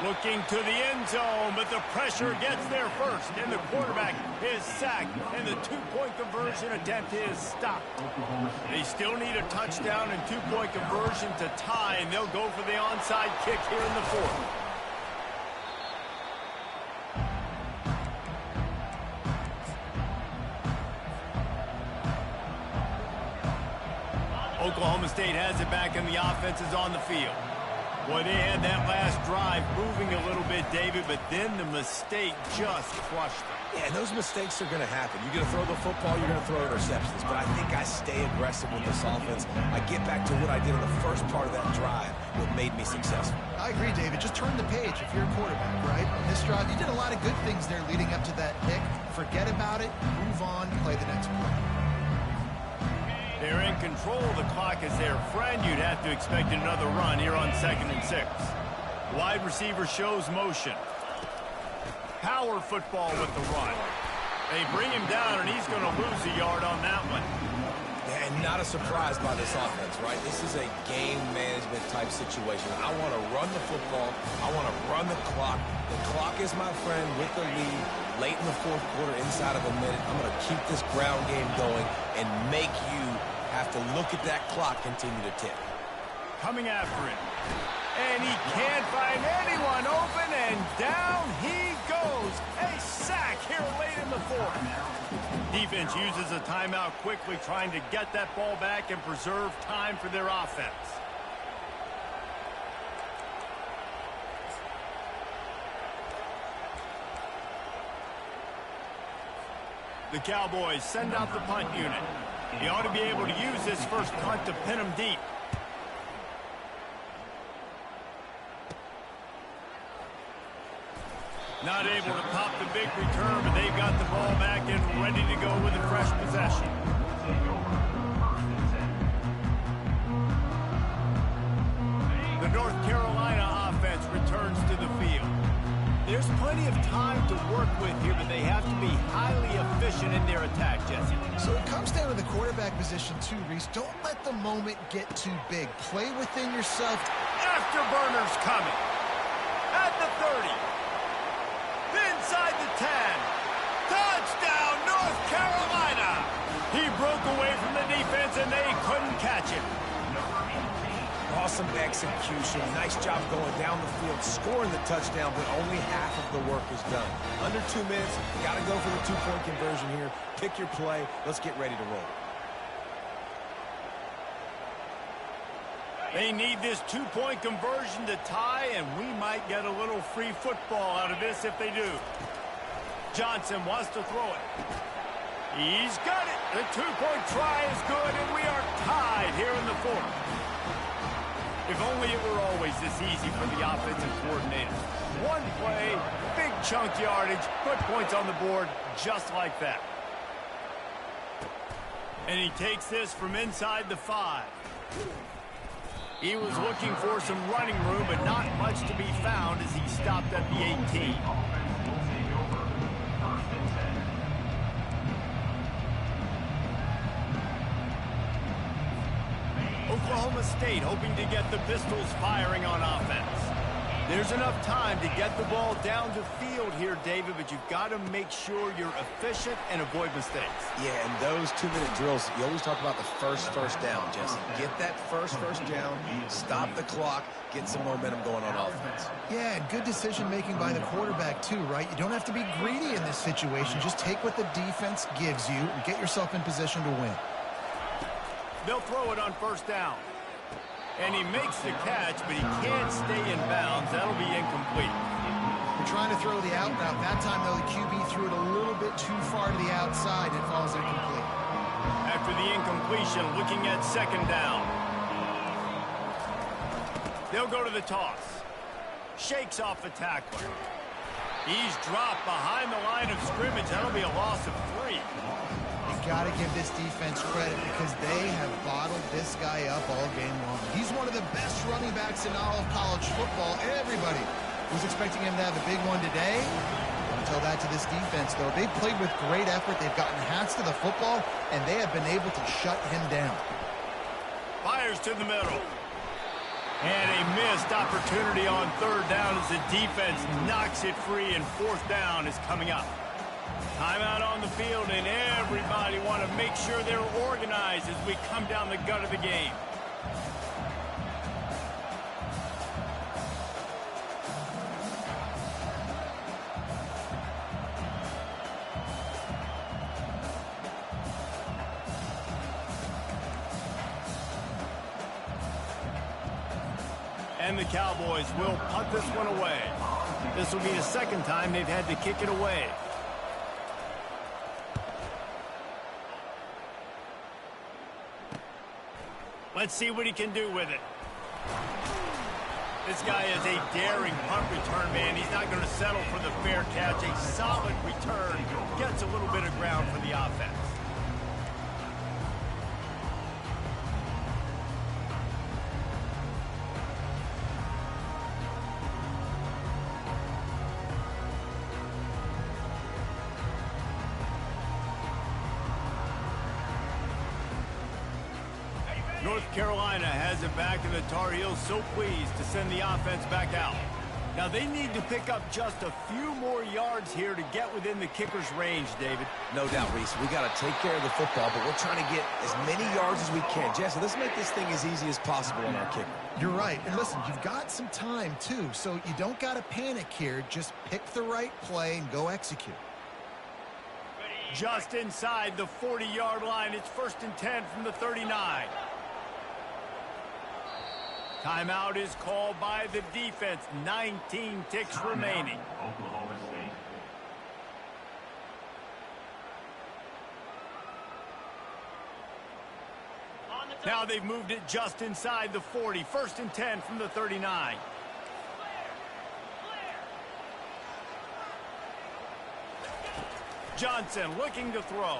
Looking to the end zone, but the pressure gets there first, and the quarterback is sacked, and the 2-point conversion attempt is stopped. They still need a touchdown and 2-point conversion to tie, and they'll go for the onside kick here in the 4th. Oklahoma State has it back, and the offense is on the field. Boy, they had that last drive moving a little bit, David, but then the mistake just crushed them. Yeah, and those mistakes are going to happen. You're going to throw the football, you're going to throw interceptions. But I think I stay aggressive with this offense. I get back to what I did in the first part of that drive, what made me successful. I agree, David. Just turn the page if you're a quarterback, right? On this drive, you did a lot of good things there leading up to that pick. Forget about it, move on, play the next play. They're in control of the clock as their friend. You'd have to expect another run here on 2nd and 6. Wide receiver shows motion. Power football with the run. They bring him down, and he's going to lose a yard on that one. Yeah, and not a surprise by this offense, right? This is a game management type situation. I want to run the football. I want to run the clock. The clock is my friend with the lead. Late in the 4th quarter, inside of a minute, I'm going to keep this ground game going and make you have to look at that clock continue to tick. Coming after it. And he can't find anyone open, and down he goes. A sack here late in the 4th. Defense uses a timeout quickly, trying to get that ball back and preserve time for their offense. The Cowboys send out the punt unit. He ought to be able to use this first punt to pin him deep. Not able to pop the big return, but they've got the ball back and ready to go with a fresh possession. The North Carolina offense returns to the field. There's plenty of time to work with here, but they have to be highly efficient in their attack, Jesse. So it comes down to the quarterback position too, Reese. Don't let the moment get too big. Play within yourself. Afterburners coming. At the 30. Inside the 10. Touchdown, North Carolina. He broke away from the defense, and they couldn't catch him. Awesome execution. Nice job going down the field, scoring the touchdown, but only half of the work is done. Under 2 minutes, got to go for the two-point conversion here. Pick your play. Let's get ready to roll. They need this two-point conversion to tie, and we might get a little free football out of this if they do. Johnson wants to throw it. He's got it. The two-point try is good, and we are tied here in the fourth. If only it were always this easy for the offensive coordinator. One play, big chunk yardage, put points on the board just like that. And he takes this from inside the 5. He was looking for some running room, but not much to be found as he stopped at the 18. Oklahoma State hoping to get the Pistols firing on offense. There's enough time to get the ball down the field here, David, but you've got to make sure you're efficient and avoid mistakes. Yeah, and those 2-minute drills, you always talk about the first down, Jesse. Get that first down, stop the clock, get some momentum going on offense. Yeah, and good decision-making by the quarterback, too, right? You don't have to be greedy in this situation. Just take what the defense gives you and get yourself in position to win. They'll throw it on first down. And he makes the catch, but he can't stay in bounds. That'll be incomplete. We're trying to throw the out route. That time, though, the QB threw it a little bit too far to the outside. It falls incomplete. After the incompletion, looking at second down. They'll go to the toss. Shakes off the tackler. He's dropped behind the line of scrimmage. That'll be a loss of 3. Got to give this defense credit because they have bottled this guy up all game long. He's one of the best running backs in all of college football. Everybody was expecting him to have a big one today. Don't tell that to this defense, though. They've played with great effort. They've gotten hands to the football, and they have been able to shut him down. Fires to the middle. And a missed opportunity on third down as the defense knocks it free, and fourth down is coming up. Timeout on the field, and everybody want to make sure they're organized as we come down the gut of the game. And the Cowboys will punt this one away. This will be the second time they've had to kick it away. Let's see what he can do with it. This guy is a daring punt return man. He's not going to settle for the fair catch. A solid return gets a little bit of ground for the offense. North Carolina has it back, and the Tar Heels so pleased to send the offense back out. Now they need to pick up just a few more yards here to get within the kicker's range, David. No doubt, Reese. We got to take care of the football, but we're trying to get as many yards as we can. Jesse, let's make this thing as easy as possible on our kicker. You're right. And listen, you've got some time, too, so you don't got to panic here. Just pick the right play and go execute. Just inside the 40-yard line. It's 1st and 10 from the 39. Timeout is called by the defense. 19 ticks remaining. Oklahoma State. Now they've moved it just inside the 40. 1st and 10 from the 39. Johnson looking to throw.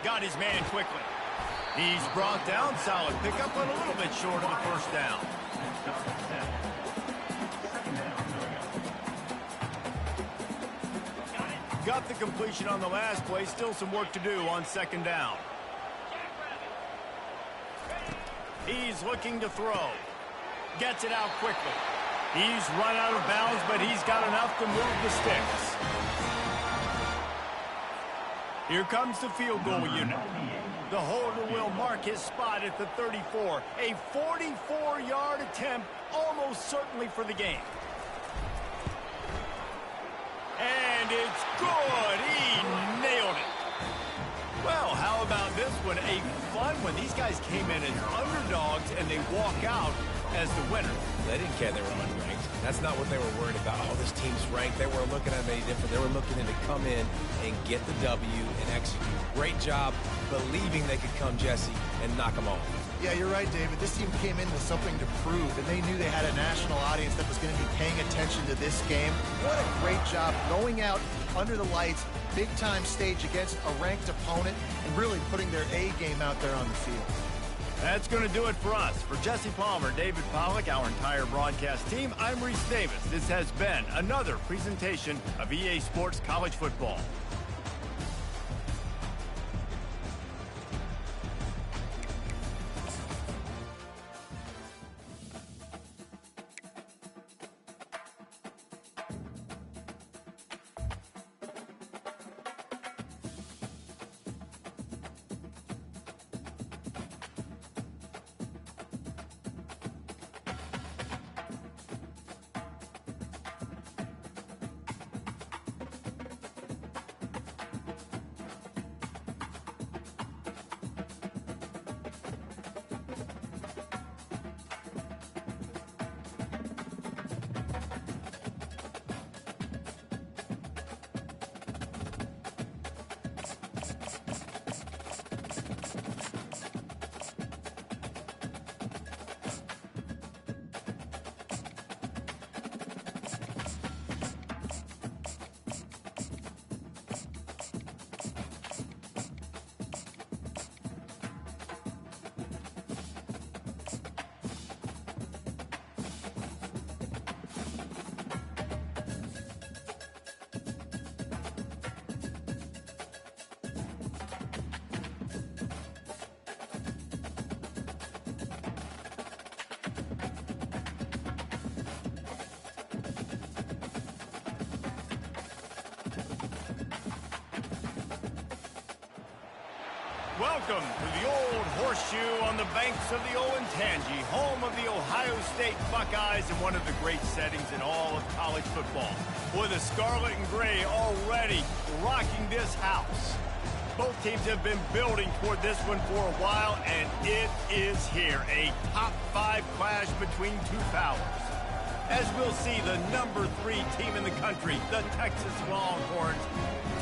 Got his man quickly. He's brought down. Solid pickup, but a little bit short of the first down. got the completion on the last play. Still some work to do on second down. He's looking to throw. Gets it out quickly. He's run out of bounds, but he's got enough to move the sticks. Here comes the field goal unit. The holder will mark his spot at the 34. A 44-yard attempt, almost certainly for the game. And it's good. He nailed it. Well, how about this one? A fun one. These guys came in as underdogs, and they walk out as the winner. They didn't care they were unranked. That's not what they were worried about. Oh, this team's ranked. They weren't looking at them any different. They were looking to come in and get the W and execute. Great job believing they could come, Jesse, and knock them off. Yeah, you're right, David. This team came in with something to prove, and they knew they had a national audience that was going to be paying attention to this game. What a great job going out under the lights, big-time stage against a ranked opponent, and really putting their A game out there on the field. That's going to do it for us. For Jesse Palmer, David Pollack, our entire broadcast team, I'm Reese Davis. This has been another presentation of EA Sports College Football. Welcome to the Old Horseshoe on the banks of the Olentangy, home of the Ohio State Buckeyes and one of the great settings in all of college football. With the scarlet and gray already rocking this house. Both teams have been building toward this one for a while, and it is here. A top 5 clash between two powers. As we'll see, the number 3 team in the country, the Texas Longhorns,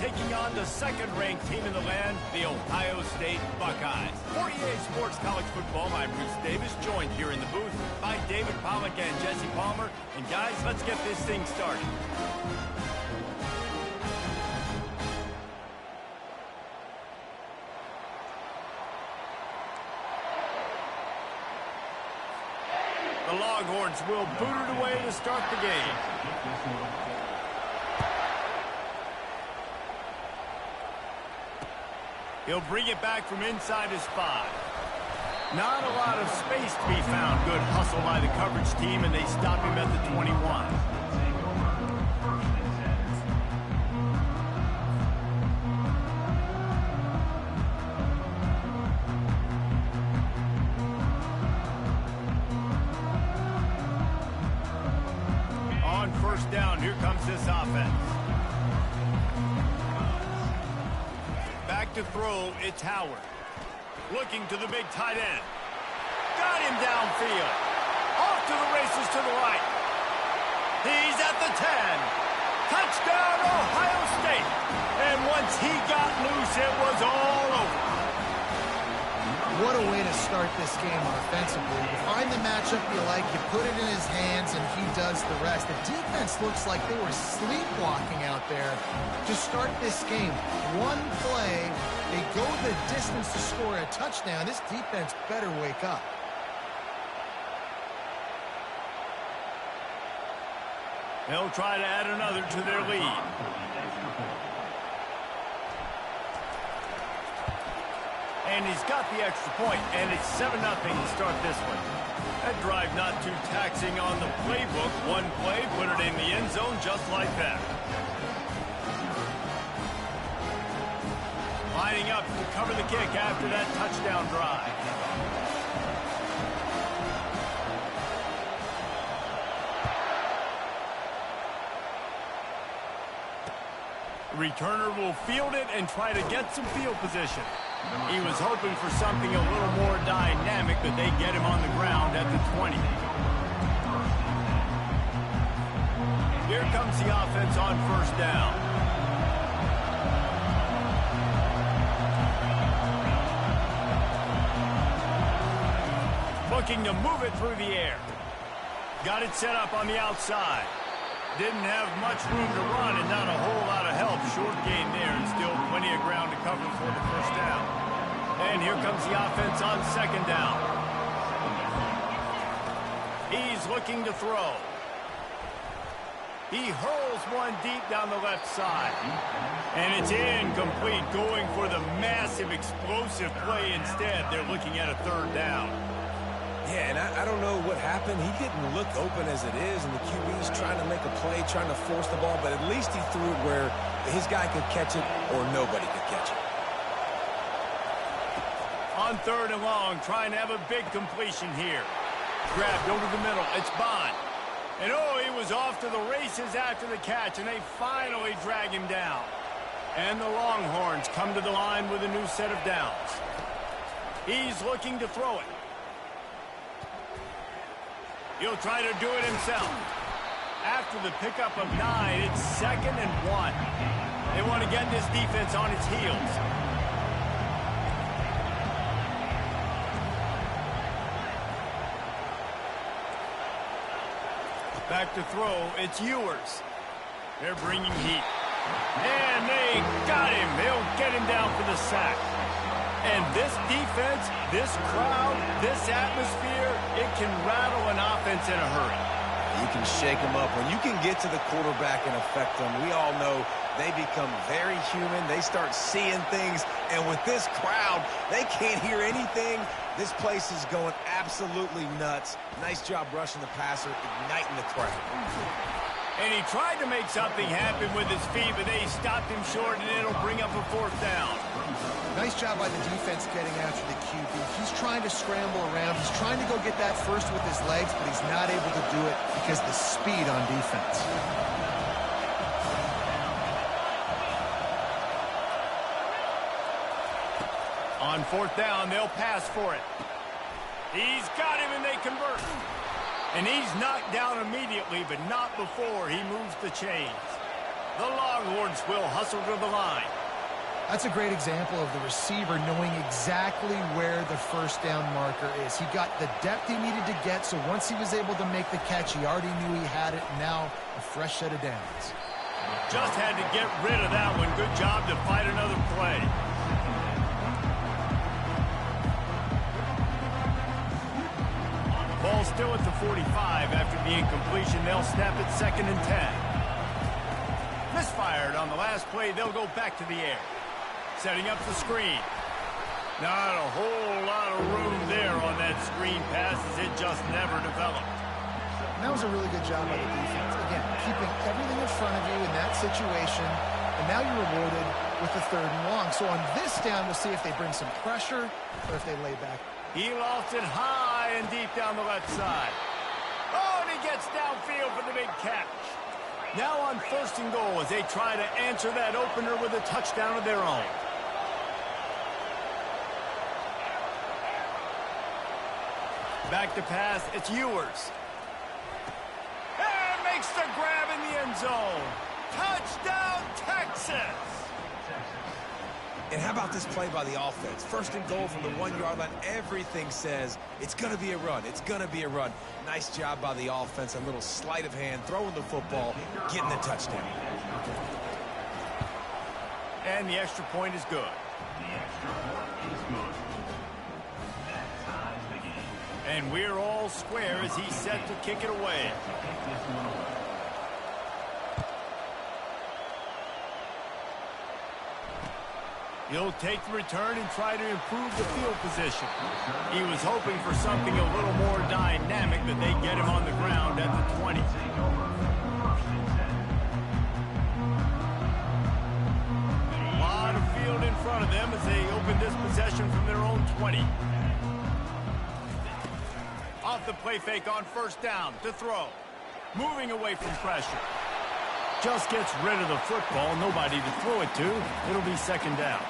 taking on the second-ranked team in the land, the Ohio State Buckeyes. For EA Sports College Football, I'm Reese Davis, joined here in the booth by David Pollack and Jesse Palmer. And guys, let's get this thing started. The Longhorns will boot it away to start the game. He'll bring it back from inside his 5. Not a lot of space to be found. Good hustle by the coverage team, and they stop him at the 21. On first down, here comes this offense. Back to throw, it's Howard. Looking to the big tight end. Got him downfield. Off to the races to the right. He's at the 10. Touchdown, Ohio State. And once he got loose, it was all over. What a way to start this game offensively. You find the matchup you like, you put it in his hands, and he does the rest. The defense looks like they were sleepwalking out there to start this game. One play, they go the distance to score a touchdown. This defense better wake up. They'll try to add another to their lead. And he's got the extra point, and it's 7-0 to start this one. That drive not too taxing on the playbook. One play, put it in the end zone just like that. Lining up to cover the kick after that touchdown drive. The returner will field it and try to get some field position. He was hoping for something a little more dynamic, but they get him on the ground at the 20. Here comes the offense on first down. Looking to move it through the air. Got it set up on the outside. Didn't have much room to run and not a whole lot of help. Short gain there and still plenty of ground to cover for the first down. And here comes the offense on second down. He's looking to throw. He hurls one deep down the left side. And it's incomplete, going for the massive explosive play instead. They're looking at a third down. Yeah, and I don't know what happened. He didn't look open as it is, and the QB's trying to make a play, trying to force the ball, but at least he threw it where his guy could catch it or nobody could catch it. On third and long, trying to have a big completion here. Grabbed over the middle. It's Bond. And oh, he was off to the races after the catch, and they finally drag him down. And the Longhorns come to the line with a new set of downs. He's looking to throw it. He'll try to do it himself. After the pickup of 9, it's 2nd and 1. They want to get this defense on its heels. Back to throw, it's Ewers. They're bringing heat. And they got him. They'll get him down for the sack. And this defense, this crowd, this atmosphere, it can rattle an offense in a hurry. You can shake them up. When you can get to the quarterback and affect them, we all know they become very human. They start seeing things. And with this crowd, they can't hear anything. This place is going absolutely nuts. Nice job rushing the passer, igniting the crowd. And he tried to make something happen with his feet, but they stopped him short, and it'll bring up a fourth down. Nice job by the defense getting after the QB. He's trying to scramble around. He's trying to go get that first with his legs, but he's not able to do it because of the speed on defense. On fourth down, they'll pass for it. He's got him, and they convert. And he's knocked down immediately, but not before he moves the chains. The Longhorns will hustle to the line. That's a great example of the receiver knowing exactly where the first down marker is. He got the depth he needed to get, so once he was able to make the catch, he already knew he had it, and now a fresh set of downs. Just had to get rid of that one. Good job to fight another play. Ball still at the 45 after the incompletion. They'll snap it 2nd and 10. Misfired on the last play. They'll go back to the air. Setting up the screen. Not a whole lot of room there on that screen pass as it just never developed. And that was a really good job by the defense. Again, keeping everything in front of you in that situation, and now you're rewarded with the 3rd and long. So on this down, we'll see if they bring some pressure or if they lay back. He lost it high and deep down the left side. Oh, and he gets downfield for the big catch. Now on 1st and goal as they try to answer that opener with a touchdown of their own. Back to pass, it's Ewers. And makes the grab in the end zone. Touchdown, Texas! And how about this play by the offense? 1st and goal from the 1-yard line. Everything says it's going to be a run. It's going to be a run. Nice job by the offense. A little sleight of hand, throwing the football, getting the touchdown. And the extra point is good. The extra point is good. That ties the game. And we're all square as he's set to kick it away. Kick this one away. He'll take the return and try to improve the field position. He was hoping for something a little more dynamic, but they get him on the ground at the 20. A lot of field in front of them as they open this possession from their own 20. Off the play fake on first down to throw. Moving away from pressure. Just gets rid of the football, nobody to throw it to. It'll be second down.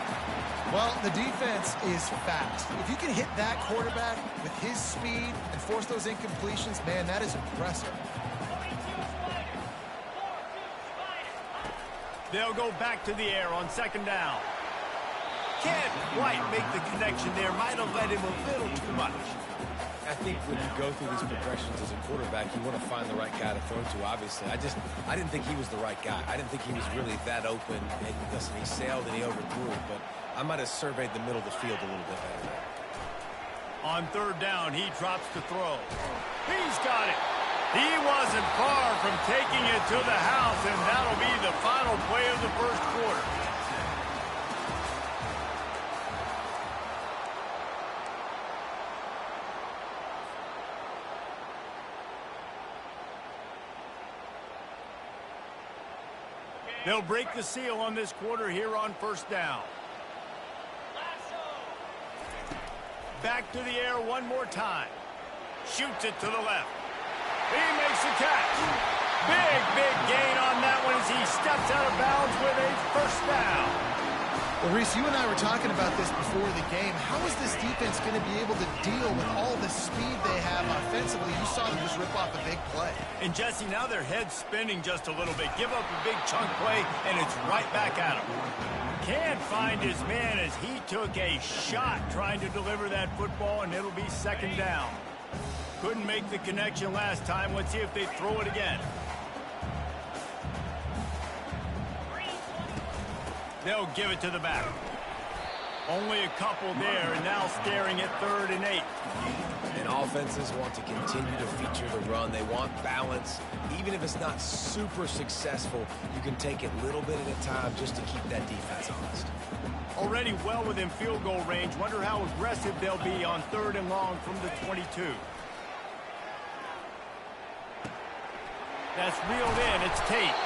Well, the defense is fast. If you can hit that quarterback with his speed and force those incompletions, man, that is impressive. They'll go back to the air on second down. Can't quite make the connection there. Might have led him a little too much. I think when you go through these progressions as a quarterback, you want to find the right guy to throw to, obviously. I didn't think he was the right guy. I didn't think he was really that open. And listen, he sailed and he overthrew it, but I might have surveyed the middle of the field a little bit better there. On third down, he drops to throw. He's got it. He wasn't far from taking it to the house, and that'll be the final play of the first quarter. They'll break the seal on this quarter here on first down. Back to the air one more time. Shoots it to the left. He makes a catch. Big gain on that one as he steps out of bounds with a first down. Well, Reese, you and I were talking about this before the game. How is this defense going to be able to deal with all the speed they have offensively? You saw them just rip off a big play. And, Jesse, now their head's spinning just a little bit. Give up a big chunk play, and it's right back at him. Can't find his man as he took a shot trying to deliver that football, and it'll be second down. Couldn't make the connection last time. Let's see if they throw it again. They'll give it to the back. Only a couple there, and now staring at 3rd and 8. And offenses want to continue to feature the run. They want balance. Even if it's not super successful, you can take it little bit at a time just to keep that defense honest. Already well within field goal range. Wonder how aggressive they'll be on 3rd and long from the 22. That's reeled in. It's Tate.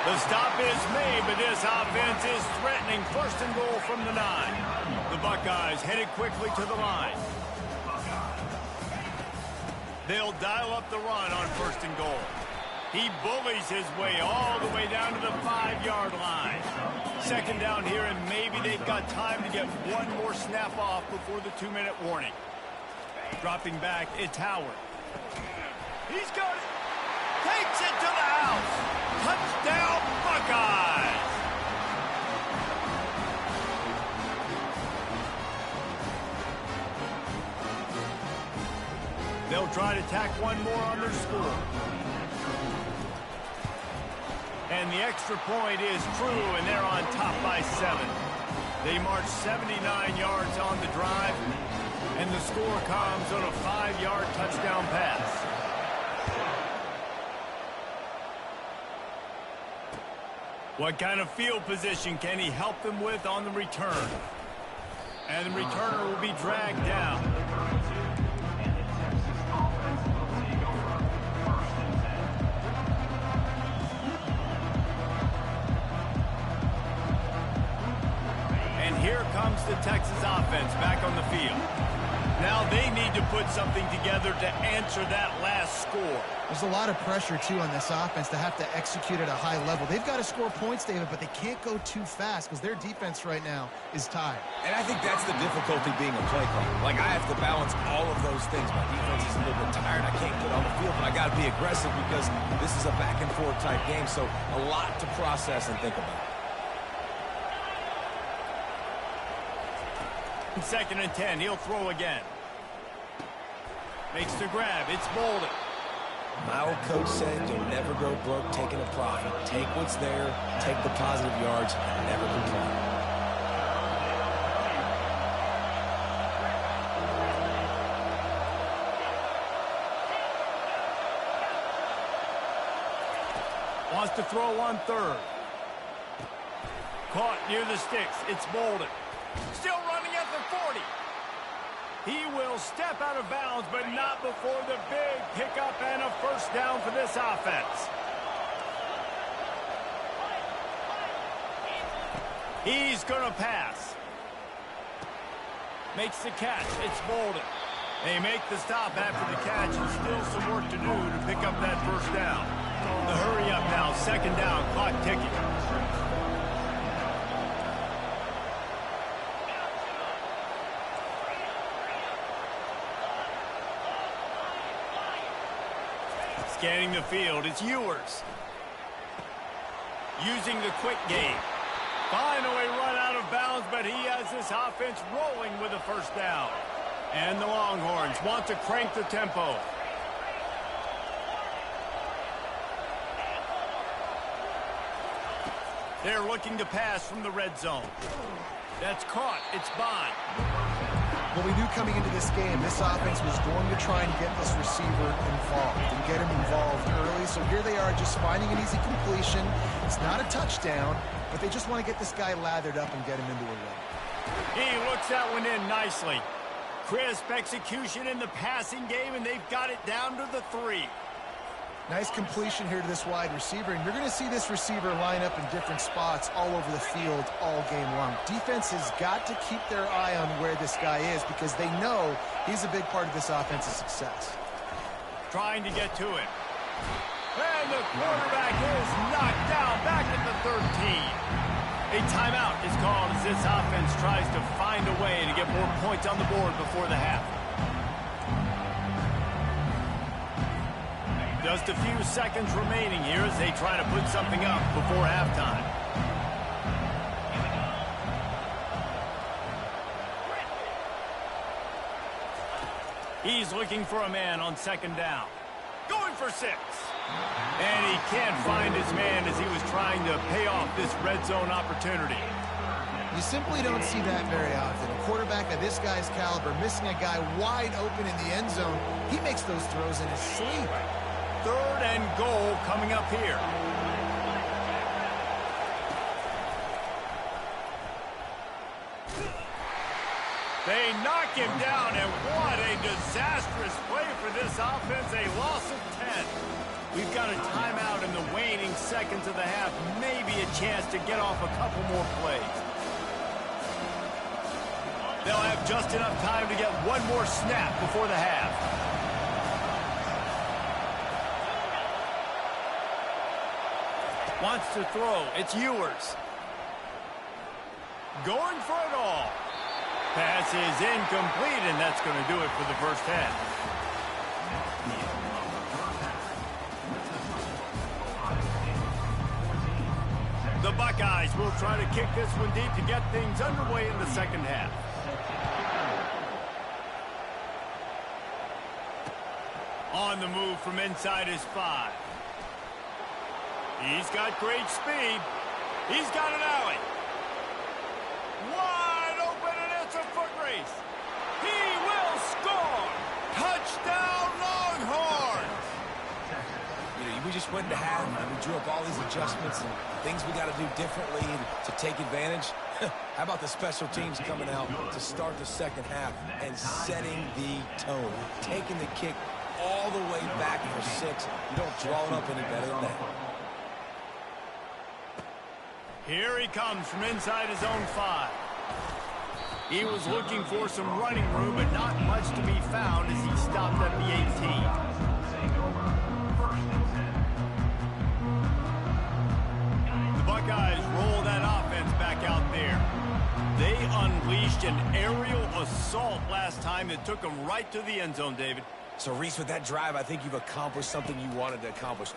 The stop is made, but this offense is threatening. 1st and goal from the 9. The Buckeyes headed quickly to the line. They'll dial up the run on 1st and goal. He bullies his way all the way down to the 5-yard line. Second down here, and maybe they've got time to get one more snap off before the 2-minute warning. Dropping back, it's Howard. He's got it. Takes it to the house. Touchdown, Buckeyes. They'll try to tack one more on their score. And the extra point is true, and they're on top by 7. They march 79 yards on the drive, and the score comes on a 5-yard touchdown pass. What kind of field position can he help them with on the return? And the returner will be dragged down. And here comes the Texas offense back on the field. Now they need to put something together to answer that last score. There's a lot of pressure, too, on this offense to have to execute at a high level. They've got to score points, David, but they can't go too fast because their defense right now is tied. And I think that's the difficulty being a play caller. Like, I have to balance all of those things. My defense is a little bit tired. I can't get on the field, but I got to be aggressive because this is a back-and-forth type game, so a lot to process and think about. 2nd and 10. He'll throw again. Makes the grab. It's Bolden. My old coach said you'll never go broke taking a profit. Take what's there, take the positive yards, and never complain. Wants to throw on 3rd. Caught near the sticks. It's Bolden. Still running at the 40. He will step out of bounds, but not before the big pickup and a first down for this offense. He's going to pass. Makes the catch. It's Bolden. They make the stop after the catch, and still some work to do to pick up that first down. The hurry up now, second down, clock ticking. Scanning the field, it's Ewers. Using the quick game. Finally run out of bounds, but he has this offense rolling with a first down. And the Longhorns want to crank the tempo. They're looking to pass from the red zone. That's caught. It's Bond. Well, we knew coming into this game, this offense was going to try and get this receiver involved and get him involved early. So here they are just finding an easy completion. It's not a touchdown, but they just want to get this guy lathered up and get him into a run. He looks that one in nicely. Crisp execution in the passing game, and they've got it down to the 3. Nice completion here to this wide receiver, and you're going to see this receiver line up in different spots all over the field all game long. Defense has got to keep their eye on where this guy is because they know he's a big part of this offense's success. Trying to get to it. And the quarterback is knocked down back at the 13. A timeout is called as this offense tries to find a way to get more points on the board before the half. Just a few seconds remaining here as they try to put something up before halftime. He's looking for a man on second down. Going for 6. And he can't find his man as he was trying to pay off this red zone opportunity. You simply don't see that very often. A quarterback of this guy's caliber missing a guy wide open in the end zone. He makes those throws in his sleep. 3rd and goal coming up here. They knock him down, and what a disastrous play for this offense. A loss of 10. We've got a timeout in the waning seconds of the half. Maybe a chance to get off a couple more plays. They'll have just enough time to get one more snap before the half. Wants to throw. It's Ewers. Going for it all. Pass is incomplete, and that's going to do it for the first half. The Buckeyes will try to kick this one deep to get things underway in the second half. On the move from inside his 5. He's got great speed. He's got an alley. Wide open, and it's a foot race. He will score. Touchdown, Longhorns. We just went to half, and we drew up all these adjustments and things we got to do differently to take advantage. How about the special teams coming out to start the second half and setting the tone, taking the kick all the way back for 6. You don't draw it up any better than that. Here he comes from inside his own 5. He was looking for some running room, but not much to be found as he stopped at the 18. The Buckeyes roll that offense back out there. They unleashed an aerial assault last time that took them right to the end zone, David. So, Reese, with that drive, I think you've accomplished something you wanted to accomplish.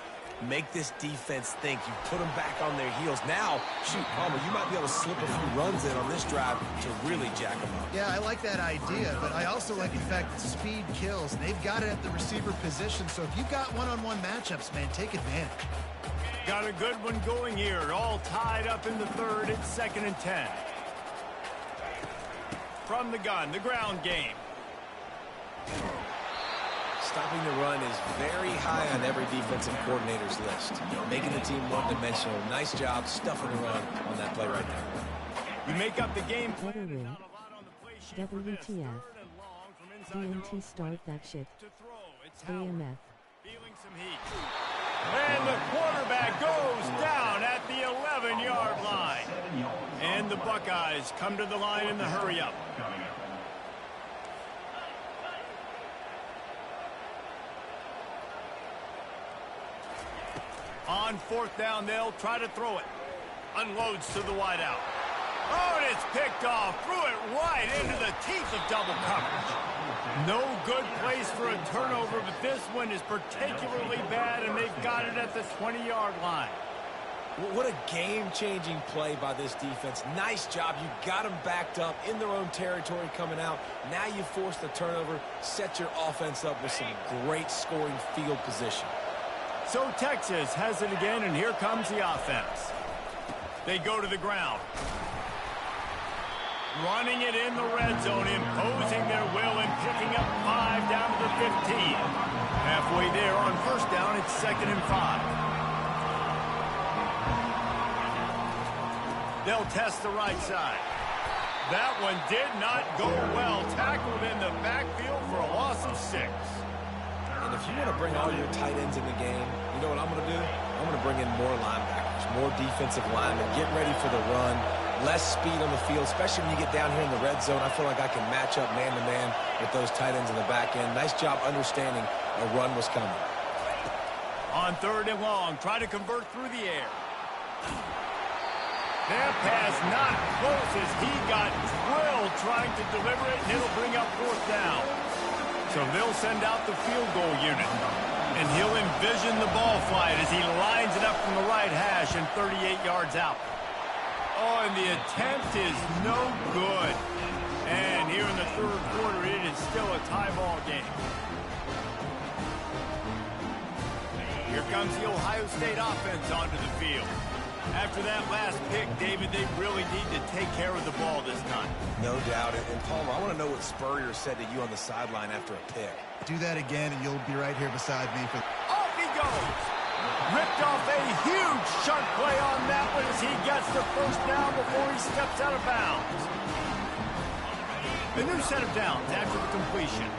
Make this defense think. You put them back on their heels. Now, shoot, Palmer, you might be able to slip a few runs in on this drive to really jack them up. Yeah, I like that idea, but I also like the fact that speed kills. They've got it at the receiver position, so if you've got one-on-one matchups, man, take advantage. Got a good one going here. All tied up in the 3rd. It's 2nd and 10. From the gun, the ground game. Stopping the run is very high on every defensive coordinator's list. Making the team one-dimensional. Nice job stuffing the run on that play right there. You make up the game plan. Win. WTF. DNT start that shit. AMF. Feeling some heat. And the quarterback goes down at the 11-yard line. And the Buckeyes come to the line in the hurry-up. On 4th down, they'll try to throw it. Unloads to the wideout. Oh, and it's picked off. Threw it right into the teeth of double coverage. No good place for a turnover, but this one is particularly bad, and they've got it at the 20-yard line. What a game-changing play by this defense. Nice job. You got them backed up in their own territory coming out. Now you force the turnover, set your offense up with some great scoring field position. So Texas has it again, and here comes the offense. They go to the ground. Running it in the red zone, imposing their will and picking up 5 down to the 15. Halfway there on 1st down, it's 2nd and 5. They'll test the right side. That one did not go well. Tackled in the backfield for a loss of 6. And if you want to bring all your tight ends in the game, you know what I'm going to do? I'm going to bring in more linebackers, more defensive linemen, get ready for the run, less speed on the field, especially when you get down here in the red zone. I feel like I can match up man-to-man with those tight ends in the back end. Nice job understanding a run was coming. On 3rd and long, try to convert through the air. That pass not close as he got drilled trying to deliver it, and it'll bring up 4th down. So they'll send out the field goal unit. And he'll envision the ball flight as he lines it up from the right hash and 38 yards out. Oh, and the attempt is no good. And here in the 3rd quarter, it is still a tie ball game. Here comes the Ohio State offense onto the field. After that last pick, David, they really need to take care of the ball this time. No doubt. And Palmer, I want to know what Spurrier said to you on the sideline after a pick. Do that again, and you'll be right here beside me. Off he goes. Ripped off a huge chunk play on that one as he gets the 1st down before he steps out of bounds. A new set of downs after the completion.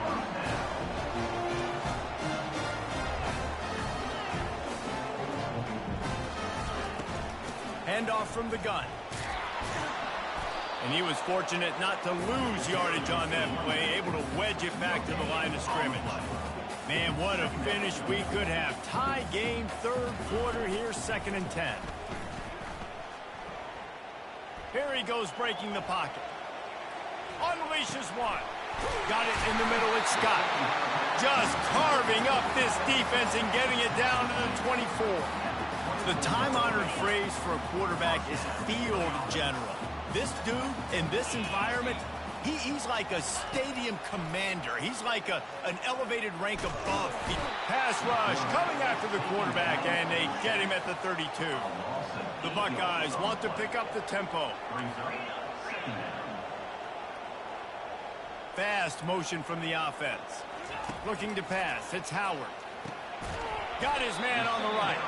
Handoff from the gun. And he was fortunate not to lose yardage on that play, able to wedge it back to the line of scrimmage. Man, what a finish we could have. Tie game, 3rd quarter here, 2nd and 10. Here he goes breaking the pocket. Unleashes one. Got it in the middle, it's Scott. Just carving up this defense and getting it down to the 24. The time-honored phrase for a quarterback is field general. This dude, in this environment, he's like a stadium commander. He's like an elevated rank above. Pass rush coming after the quarterback, and they get him at the 32. The Buckeyes want to pick up the tempo. Fast motion from the offense. Looking to pass, it's Howard. Got his man on the right.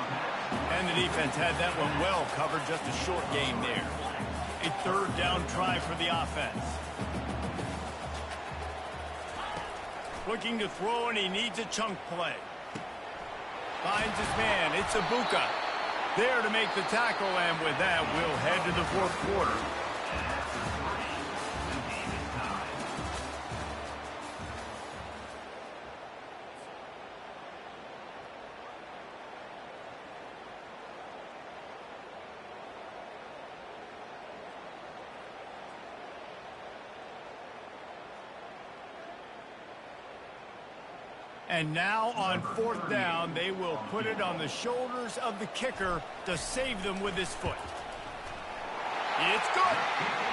And the defense had that one well covered, just a short game there. A 3rd down try for the offense. Looking to throw, and he needs a chunk play. Finds his man, it's Ibuka. There to make the tackle, and with that, we'll head to the 4th quarter. And now on 4th down, they will put it on the shoulders of the kicker to save them with his foot. It's good.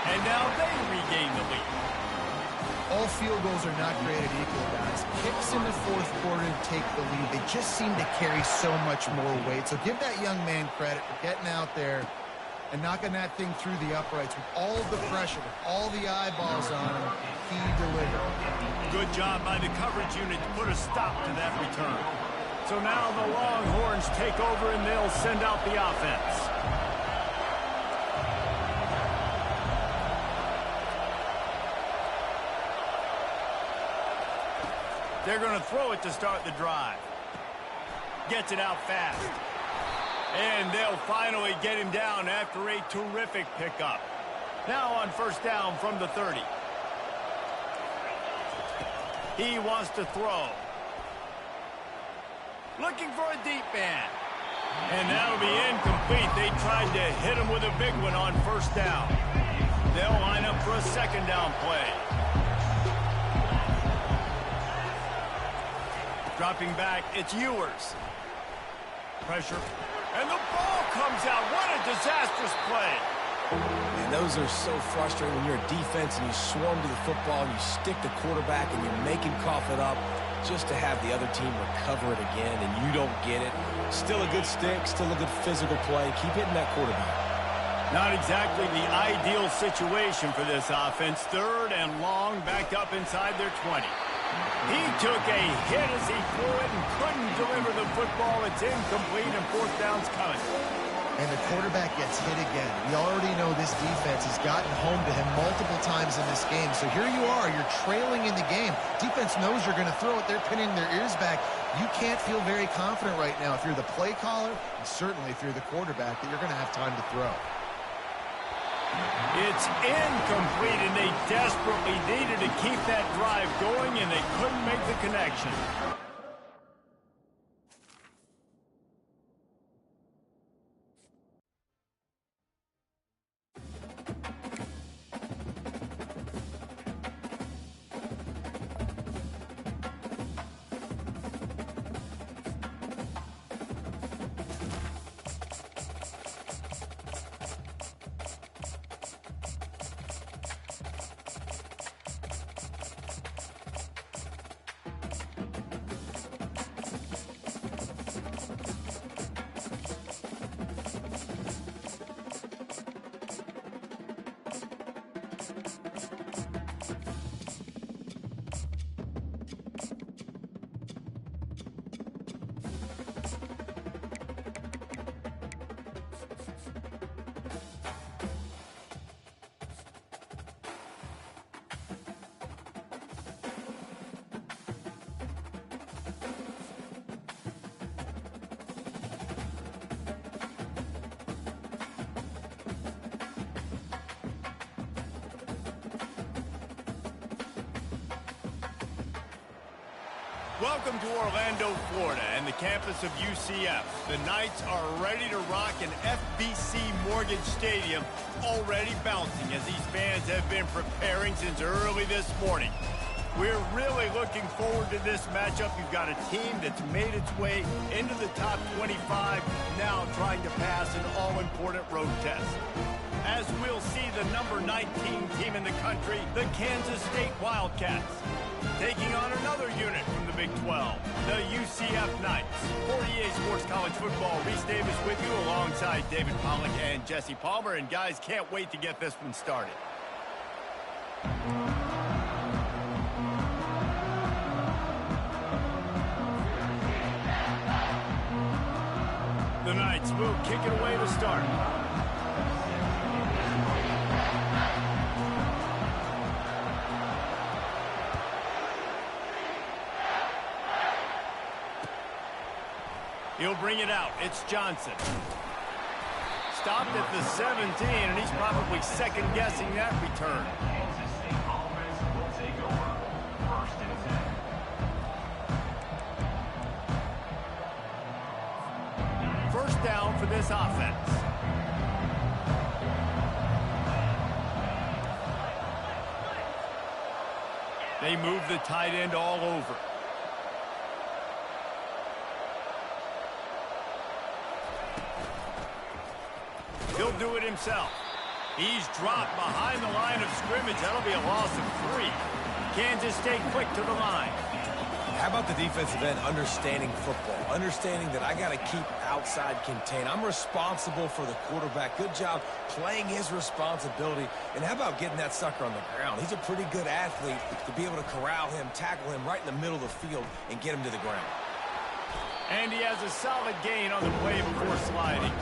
And now they regain the lead. All field goals are not created equal, guys. Kicks in the 4th quarter to take the lead. They just seem to carry so much more weight. So give that young man credit for getting out there and knocking that thing through the uprights with all the pressure, with all the eyeballs on him. He delivered. Good job by the coverage unit to put a stop to that return. So now the Longhorns take over and they'll send out the offense. They're going to throw it to start the drive. Gets it out fast. And they'll finally get him down after a terrific pickup. Now on first down from the 30. He wants to throw. Looking for a deep man. And that'll be incomplete. They tried to hit him with a big one on first down. They'll line up for a second down play. Dropping back, it's Ewers. Pressure. And the ball comes out. What a disastrous play. And those are so frustrating when you're a defense and you swarm to the football and you stick the quarterback and you make him cough it up just to have the other team recover it again and you don't get it. Still a good stick, still a good physical play. Keep hitting that quarterback. Not exactly the ideal situation for this offense. 3rd and long, backed up inside their 20. He took a hit as he threw it and couldn't deliver the football. It's incomplete and 4th down's coming. And the quarterback gets hit again. We already know this defense has gotten home to him multiple times in this game. So here you are, you're trailing in the game. Defense knows you're going to throw it. They're pinning their ears back. You can't feel very confident right now if you're the play caller, and certainly if you're the quarterback, that you're going to have time to throw. It's incomplete, and they desperately needed to keep that drive going, and they couldn't make the connection. Welcome to Orlando, Florida, and the campus of UCF. The Knights are ready to rock an FBC Mortgage Stadium, already bouncing as these fans have been preparing since early this morning. We're really looking forward to this matchup. You've got a team that's made its way into the top 25, now trying to pass an all-important road test. As we'll see the number 19 team in the country, the Kansas State Wildcats, taking on another unit from the Big 12, the UCF Knights. For EA Sports College Football, Reese Davis with you alongside David Pollack and Jesse Palmer. And guys, can't wait to get this one started. The Knights will kick it away to start. He'll bring it out. It's Johnson. Stopped at the 17, and he's probably second-guessing that return. Kansas State offense will take over. 1st and 10. First down for this offense. They move the tight end all over. He'll do it himself. He's dropped behind the line of scrimmage. That'll be a loss of 3. Kansas State quick to the line. How about the defensive end understanding football? Understanding that I got to keep outside contained. I'm responsible for the quarterback. Good job playing his responsibility. And how about getting that sucker on the ground? He's a pretty good athlete to be able to corral him, tackle him right in the middle of the field, and get him to the ground. And he has a solid gain on the play before sliding.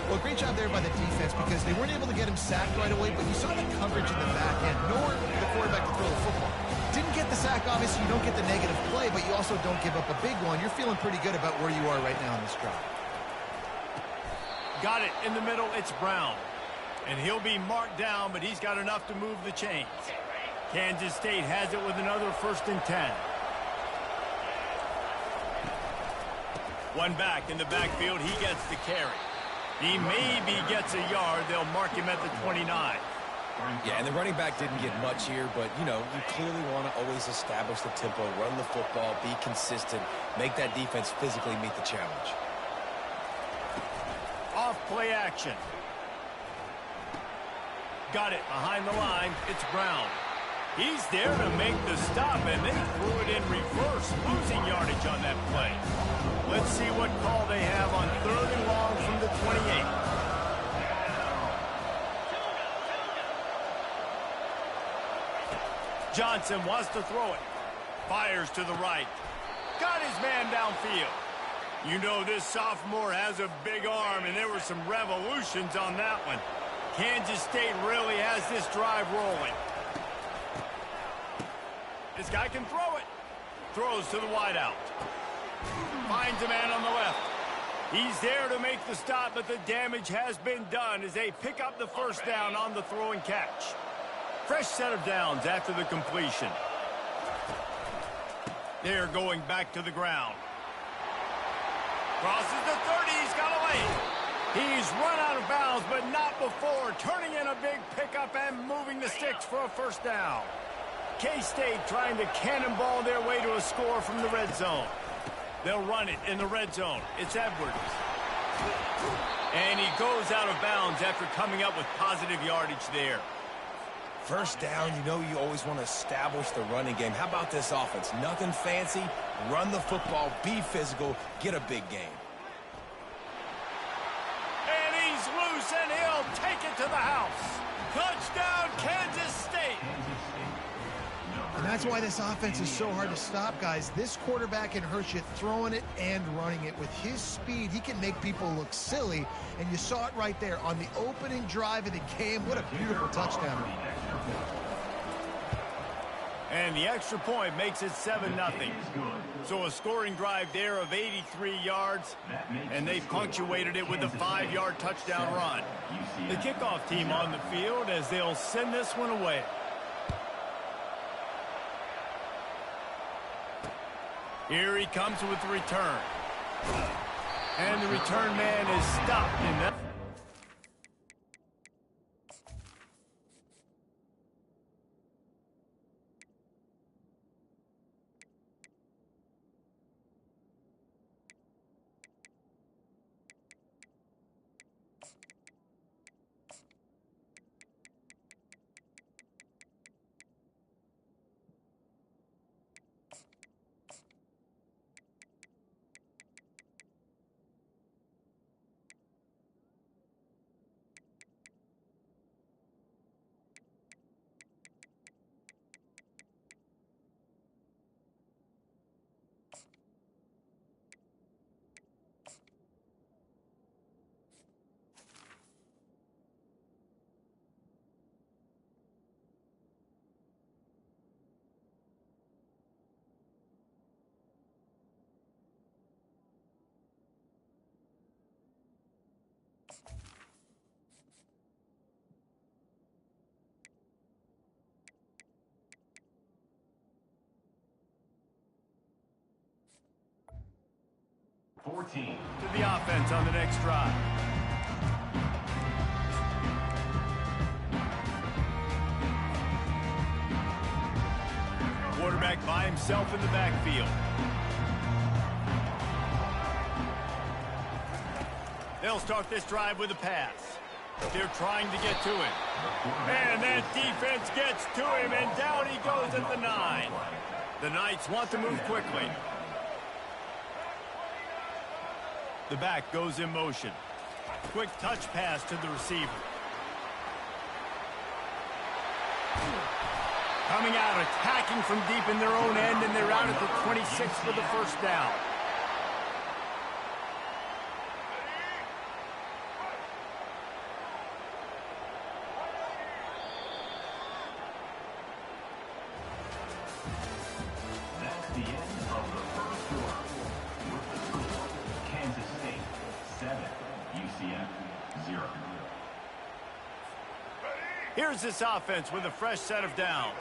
Well, great job there by the defense because they weren't able to get him sacked right away, but you saw the coverage in the back end, nor the quarterback to throw the football. Didn't get the sack, obviously. You don't get the negative play, but you also don't give up a big one. You're feeling pretty good about where you are right now in this drive. Got it in the middle. It's Brown. And he'll be marked down, but he's got enough to move the chains. Kansas State has it with another 1st and 10. One back in the backfield. He gets the carry. He maybe gets a yard. They'll mark him at the 29. Yeah, and the running back didn't get much here, but, you know, you clearly want to always establish the tempo, run the football, be consistent, make that defense physically meet the challenge. Off play action. Got it behind the line. It's Brown. He's there to make the stop, and they threw it in reverse, losing yardage on that play. Let's see what call they have on 3rd and long from the 28. Johnson wants to throw it. Fires to the right. Got his man downfield. You know this sophomore has a big arm, and there were some revolutions on that one. Kansas State really has this drive rolling. This guy can throw it. Throws to the wideout. Finds a man on the left. He's there to make the stop, but the damage has been done as they pick up the 1st down on the throw and catch. Fresh set of downs after the completion. They're going back to the ground. Crosses the 30. He's got away. He's run out of bounds, but not before turning in a big pickup and moving the sticks for a 1st down. K-State trying to cannonball their way to a score from the red zone. They'll run it in the red zone. It's Edwards. And he goes out of bounds after coming up with positive yardage there. 1st down, you know you always want to establish the running game. How about this offense? Nothing fancy. Run the football, be physical, get a big gain. And he's loose, and he'll take it to the house. Touchdown, Kansas State. And that's why this offense is so hard to stop, guys. This quarterback can hurt you throwing it and running it. With his speed, he can make people look silly. And you saw it right there on the opening drive of the game. What a beautiful touchdown. And the extra point makes it 7-0. So a scoring drive there of 83 yards, and they punctuated it with a 5-yard touchdown run. The kickoff team on the field as they'll send this one away. Here he comes with the return. And the return man is stopped in that. To the offense on the next drive. Quarterback by himself in the backfield. They'll start this drive with a pass. They're trying to get to him. And that defense gets to him, and down he goes at the 9. The Knights want to move quickly. The back goes in motion. Quick touch pass to the receiver. Coming out, attacking from deep in their own end, and they're out at the 26 for the 1st down. Here's this offense with a fresh set of downs.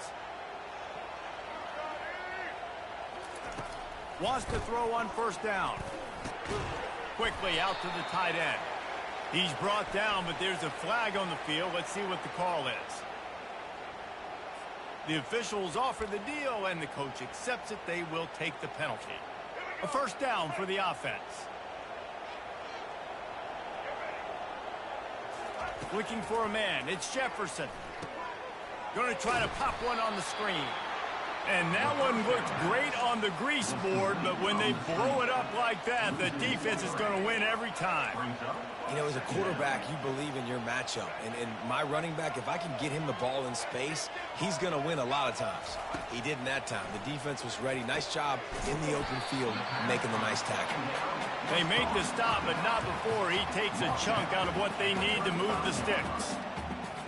Wants to throw on first down. Quickly out to the tight end. He's brought down, but there's a flag on the field. Let's see what the call is. The officials offer the deal, and the coach accepts it. They will take the penalty. A first down for the offense. Looking for a man. It's Jefferson. Going to try to pop one on the screen. And that one looked great on the grease board, but when they blow it up like that, the defense is going to win every time. You know, as a quarterback, you believe in your matchup. And my running back, if I can get him the ball in space, he's going to win a lot of times. He didn't that time. The defense was ready. Nice job in the open field making the nice tackle. They make the stop, but not before he takes a chunk out of what they need to move the sticks.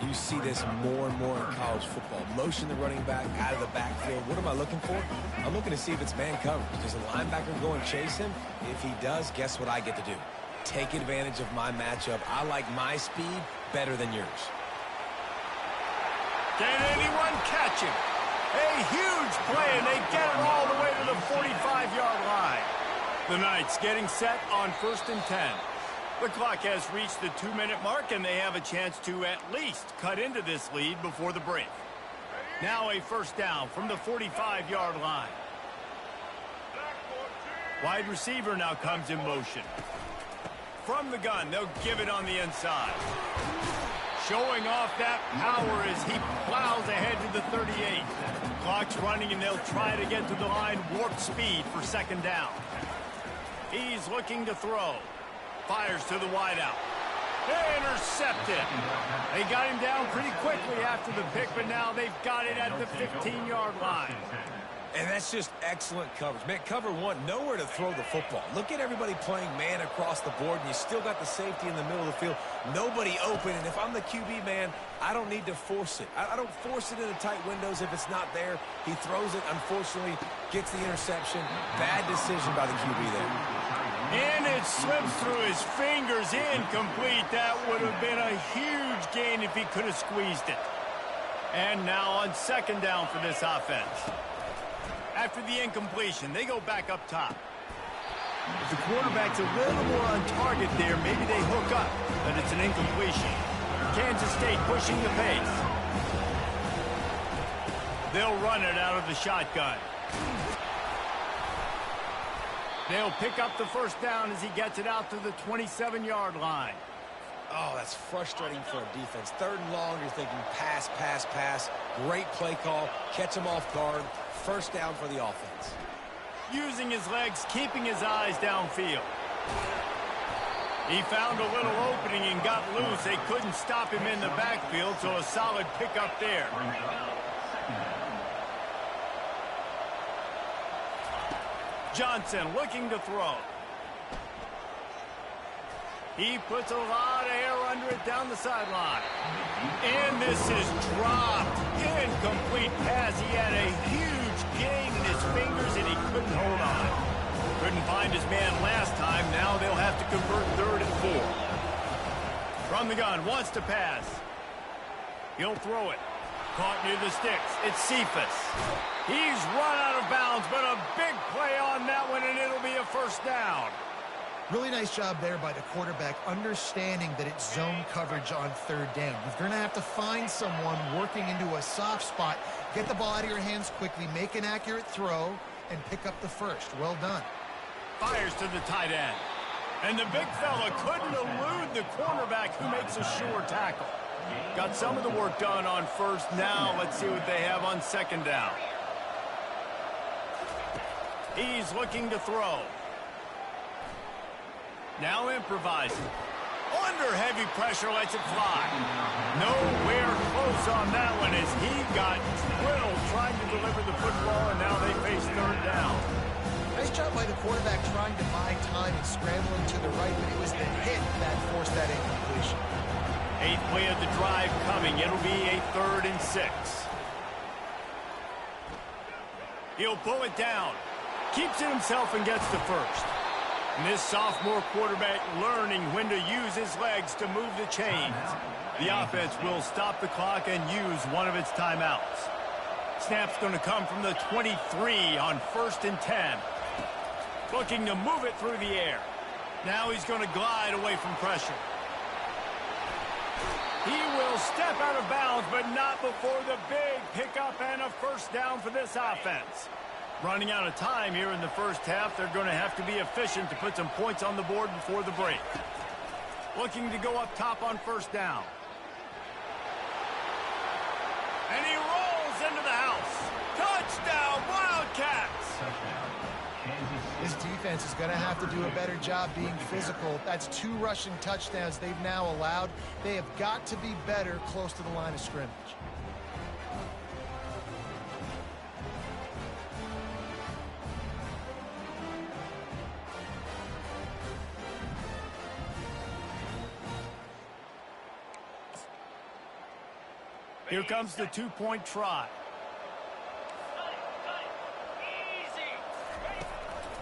You see this more and more in college football. Motion the running back out of the backfield. What am I looking for? I'm looking to see if it's man coverage. Does the linebacker go and chase him? If he does, guess what I get to do? Take advantage of my matchup. I like my speed better than yours. Can anyone catch him? A huge play, and they get it all the way to the 45-yard line. The Knights getting set on 1st and 10. The clock has reached the 2-minute mark, and they have a chance to at least cut into this lead before the break. Now a first down from the 45-yard line. Wide receiver now comes in motion. From the gun, they'll give it on the inside. Showing off that power as he plows ahead to the 38. Clock's running, and they'll try to get to the line warp speed for second down. He's looking to throw. Fires to the wideout. Intercepted. They got him down pretty quickly after the pick, but now they've got it at the 15-yard line. And that's just excellent coverage. Man, cover one, nowhere to throw the football. Look at everybody playing man across the board, and you still got the safety in the middle of the field. Nobody open, and if I'm the QB, man, I don't need to force it. I don't force it into tight windows if it's not there. He throws it, unfortunately, gets the interception. Bad decision by the QB there. And it slips through his fingers, incomplete. That would have been a huge gain if he could have squeezed it. And now on second down for this offense. After the incompletion, they go back up top. If the quarterback's a little more on target there, maybe they hook up, but it's an incompletion. Kansas State pushing the pace. They'll run it out of the shotgun. They'll pick up the first down as he gets it out to the 27-yard line. Oh, that's frustrating for a defense. 3rd and long, you're thinking pass, pass, pass. Great play call. Catch him off guard. First down for the offense. Using his legs, keeping his eyes downfield. He found a little opening and got loose. They couldn't stop him in the backfield, so a solid pickup there. Johnson looking to throw. He puts a lot of air under it down the sideline. And this is dropped. Incomplete pass. He had a huge gain in his fingers, and he couldn't hold on. Couldn't find his man last time. Now they'll have to convert 3rd and 4. From the gun, wants to pass. He'll throw it. Caught near the sticks. It's Cephas. He's run out of bounds, but a big play on that one, and it'll be a first down. Really nice job there by the quarterback, understanding that it's zone coverage on 3rd down. You're going to have to find someone working into a soft spot, get the ball out of your hands quickly, make an accurate throw, and pick up the first. Well done. Fires to the tight end. And the big fella couldn't elude the cornerback who makes a sure tackle. Got some of the work done on first. Now let's see what they have on second down. He's looking to throw. Now improvising. Under heavy pressure, lets it fly. Nowhere close on that one as he got twiddled trying to deliver the football, and now they face 3rd down. Nice job by the quarterback trying to buy time and scrambling to the right, but it was the hit that forced that incompletion. 8th play of the drive coming. It'll be a 3rd and 6. He'll pull it down. Keeps it himself and gets the first. And this sophomore quarterback learning when to use his legs to move the chains. The offense will stop the clock and use one of its timeouts. Snap's going to come from the 23 on 1st and 10. Looking to move it through the air. Now he's going to glide away from pressure. He will step out of bounds, but not before the big pickup and a first down for this offense. Running out of time here in the first half. They're going to have to be efficient to put some points on the board before the break. Looking to go up top on first down. And he rolls into the house. Touchdown, Wildcats! This defense is going to have to do a better job being physical. That's 2 rushing touchdowns they've now allowed. They have got to be better close to the line of scrimmage. Here comes the 2-point try.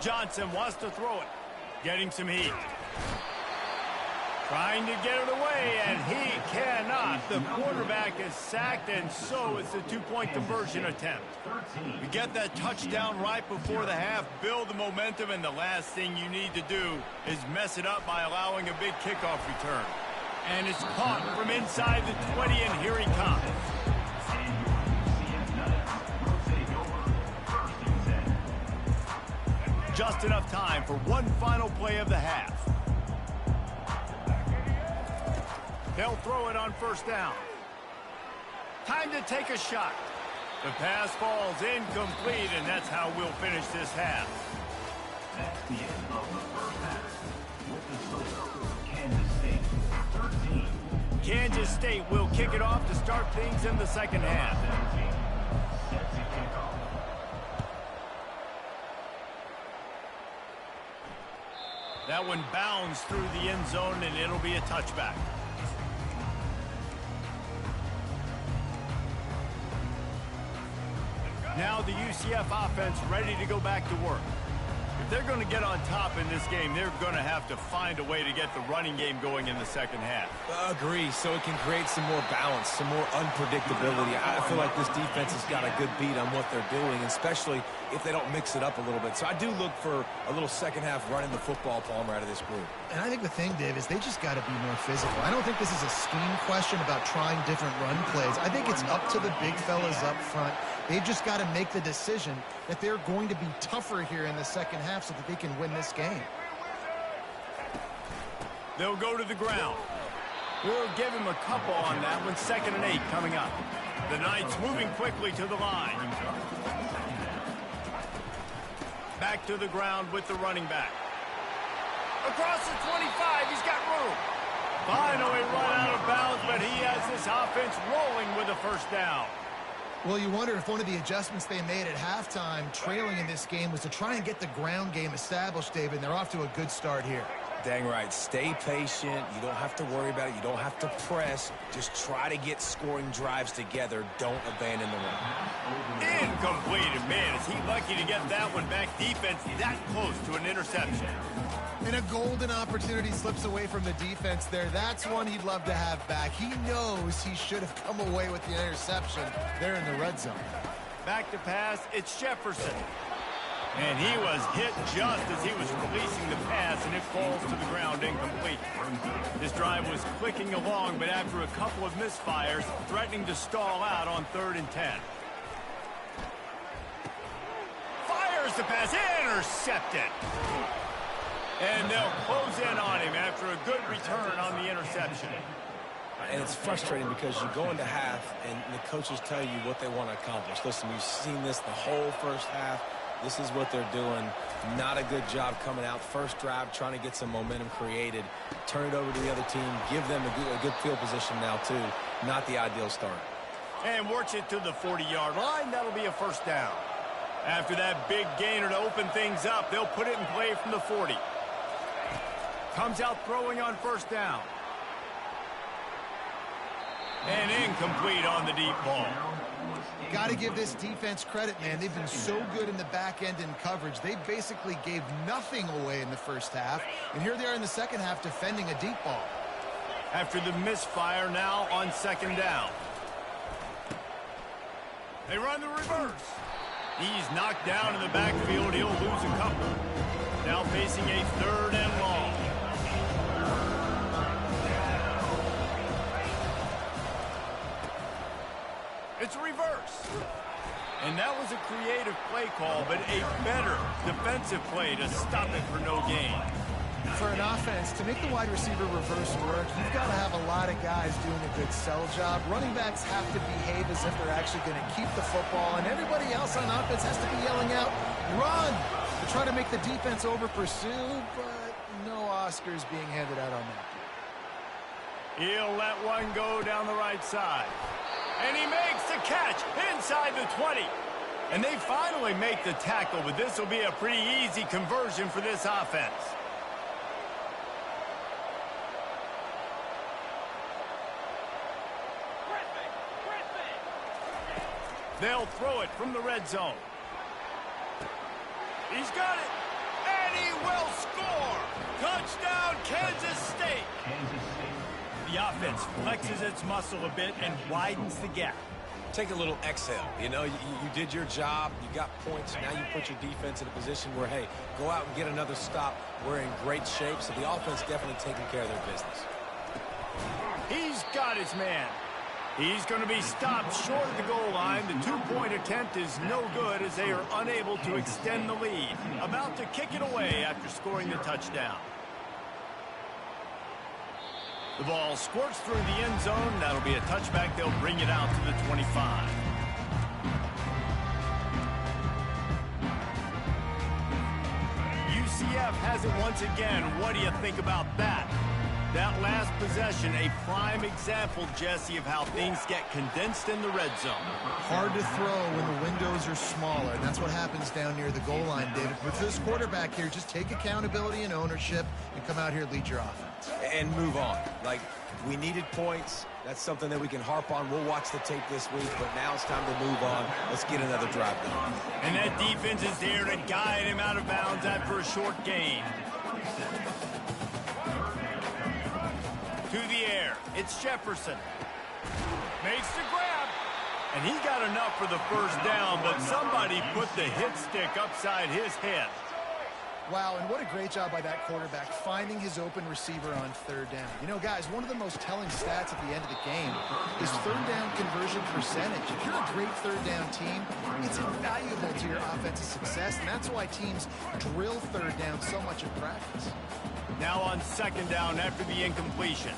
Johnson wants to throw it. Getting some heat. Trying to get it away, and he cannot. The quarterback is sacked, and so is the 2-point conversion attempt. You get that touchdown right before the half, build the momentum, and the last thing you need to do is mess it up by allowing a big kickoff return. And it's caught from inside the 20, and here he comes. Just enough time for one final play of the half. They'll throw it on first down. Time to take a shot. The pass falls incomplete, and that's how we'll finish this half. That's the end of the first half. With the score, Kansas State 13. Kansas State will kick it off to start things in the second half. Sets the kickoff. That one bounds through the end zone, and it'll be a touchback. Now the UCF offense ready to go back to work. If they're going to get on top in this game, they're going to have to find a way to get the running game going in the second half. Agree, so it can create some more balance, some more unpredictability. I feel like this defense has got a good beat on what they're doing, especially if they don't mix it up a little bit. So I do look for a little second half running the football, Palmer, out of this group. And I think the thing, Dave, is they just got to be more physical. I don't think this is a scheme question about trying different run plays. I think it's up to the big fellas up front. They've just got to make the decision that they're going to be tougher here in the second half so that they can win this game. They'll go to the ground. We'll give him a couple on that one. 2nd and 8 coming up. The Knights moving quickly to the line. Back to the ground with the running back. Across the 25, he's got room. Finally run out of bounds, but he has this offense rolling with a first down. Well, you wonder if one of the adjustments they made at halftime, trailing in this game, was to try and get the ground game established, David, and they're off to a good start here. Dang right. Stay patient. You don't have to worry about it. You don't have to press. Just try to get scoring drives together. Don't abandon the run. Incomplete. And man, is he lucky to get that one back. Defense that close to an interception. And a golden opportunity slips away from the defense there. That's one he'd love to have back. He knows he should have come away with the interception there in the red zone. Back to pass. It's Jefferson. And he was hit just as he was releasing the pass, and it falls to the ground incomplete. This drive was clicking along, but after a couple of misfires, threatening to stall out on 3rd and 10. Fires the pass, intercepted. And they'll close in on him after a good return on the interception. And it's frustrating because you go into half, and the coaches tell you what they want to accomplish. Listen, we've seen this the whole first half. This is what they're doing. Not a good job coming out. First drive, trying to get some momentum created. Turn it over to the other team. Give them a good field position now, too. Not the ideal start. And works it to the 40-yard line. That'll be a first down. After that big gainer to open things up, they'll put it in play from the 40. Comes out throwing on first down. And incomplete on the deep ball. Got to give this defense credit, man. They've been so good in the back end in coverage. They basically gave nothing away in the first half. And here they are in the second half defending a deep ball. After the misfire, now on second down. They run the reverse. He's knocked down in the backfield. He'll lose a couple. Now facing a third and long. It's a reverse. And that was a creative play call, but a better defensive play to stop it for no gain. For an offense, to make the wide receiver reverse work, you've got to have a lot of guys doing a good sell job. Running backs have to behave as if they're actually going to keep the football, and everybody else on offense has to be yelling out, run, to try to make the defense over-pursue, but no Oscars being handed out on that. He'll let one go down the right side. And he makes the catch inside the 20. And they finally make the tackle, but this will be a pretty easy conversion for this offense. They'll throw it from the red zone. He's got it. And he will score. Touchdown, Kansas State. The offense flexes its muscle a bit and widens the gap. Take a little exhale. You know, you did your job. You got points. Now you put your defense in a position where, hey, go out and get another stop. We're in great shape, so the offense definitely taking care of their business. He's got his man. He's going to be stopped short of the goal line. The two-point attempt is no good as they are unable to extend the lead. About to kick it away after scoring the touchdown. The ball squirts through the end zone. That'll be a touchback. They'll bring it out to the 25. UCF has it once again. What do you think about that? That last possession, a prime example, Jesse, of how things get condensed in the red zone. Hard to throw when the windows are smaller, and that's what happens down near the goal line, David. With this quarterback here, just take accountability and ownership and come out here and lead your offense. And move on. Like, we needed points. That's something that we can harp on. We'll watch the tape this week, but now it's time to move on. Let's get another drive done. And that defense is there to guide him out of bounds after a short gain. To the air, it's Jefferson. Makes the grab. And he got enough for the first down, but somebody put the hit stick upside his head. Wow, and what a great job by that quarterback, finding his open receiver on third down. You know, guys, one of the most telling stats at the end of the game is third down conversion percentage. If you're a great third down team, it's invaluable to your offensive success, and that's why teams drill third down so much in practice. Now on second down after the incompletion.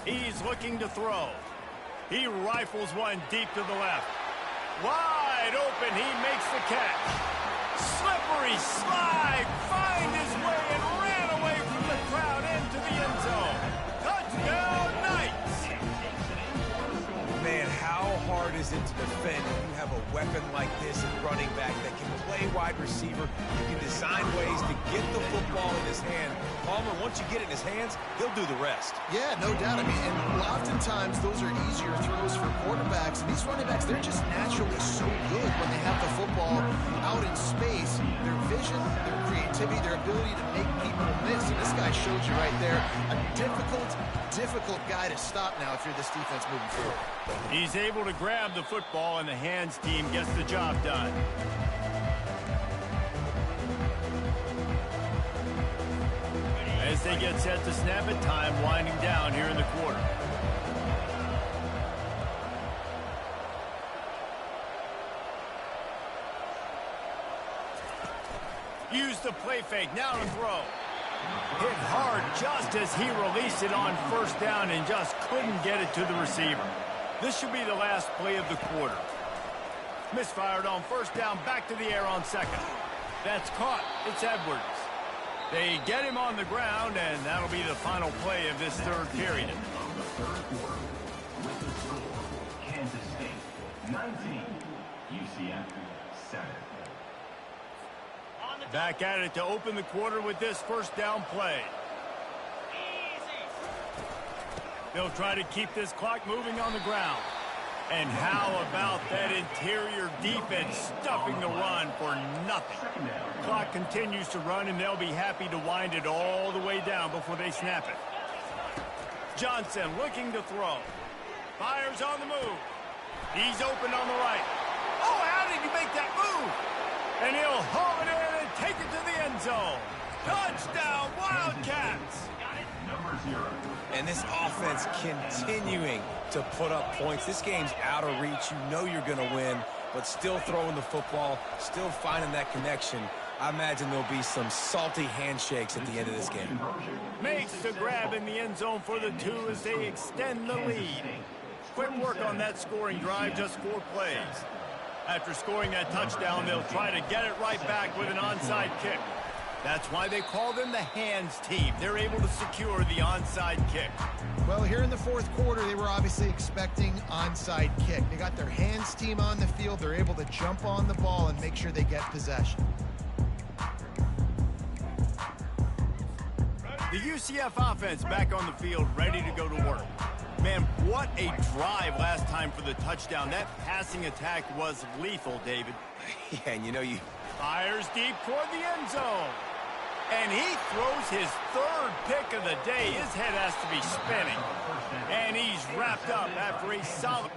He's looking to throw. He rifles one deep to the left. Wide open, he makes the catch. Slippery slide, find his way and ran away from the crowd into the end zone. Touchdown, Knights! Man, how hard is it to defend when you have a weapon like this at running back that can play wide receiver? You can design ways to get the football in his hand. Palmer, once you get it in his hands, he'll do the rest. Yeah, no doubt. I mean, and oftentimes those are easier throws for quarterbacks. And these running backs, they're just naturally so good when they have the football out in space. Their vision, their creativity, their ability to make people miss. And this guy showed you right there a difficult guy to stop now if you're this defense moving forward. He's able to grab the football, and the hands team gets the job done. As they get set to snap it, time winding down here in the quarter. Use the play fake, now to throw. Hit hard just as he released it on first down and just couldn't get it to the receiver. This should be the last play of the quarter. Misfired on first down, back to the air on second. That's caught. It's Edwards. They get him on the ground, and that'll be the final play of this third period. With the score, Kansas State 19, UCF 7. Back at it to open the quarter with this first down play. They'll try to keep this clock moving on the ground. And how about that interior defense stuffing the run for nothing? Clock continues to run, and they'll be happy to wind it all the way down before they snap it. Johnson looking to throw. Fires on the move. He's open on the right. Oh, how did he make that move? And he'll haul it in and take it to the end zone. Touchdown, Wildcats! And this offense continuing to put up points. This game's out of reach. You know you're going to win, but still throwing the football, still finding that connection. I imagine there'll be some salty handshakes at the end of this game. Makes the grab in the end zone for the 2 as they extend the lead. Quick work on that scoring drive, just 4 plays. After scoring that touchdown, they'll try to get it right back with an onside kick. That's why they call them the hands team. They're able to secure the onside kick. Well, here in the fourth quarter, they were obviously expecting onside kick. They got their hands team on the field. They're able to jump on the ball and make sure they get possession. The UCF offense back on the field, ready to go to work. Man, what a drive last time for the touchdown. That passing attack was lethal, David. Yeah, and you know you... Fires deep toward the end zone. And he throws his 3rd pick of the day. His head has to be spinning. And he's wrapped up after a solid...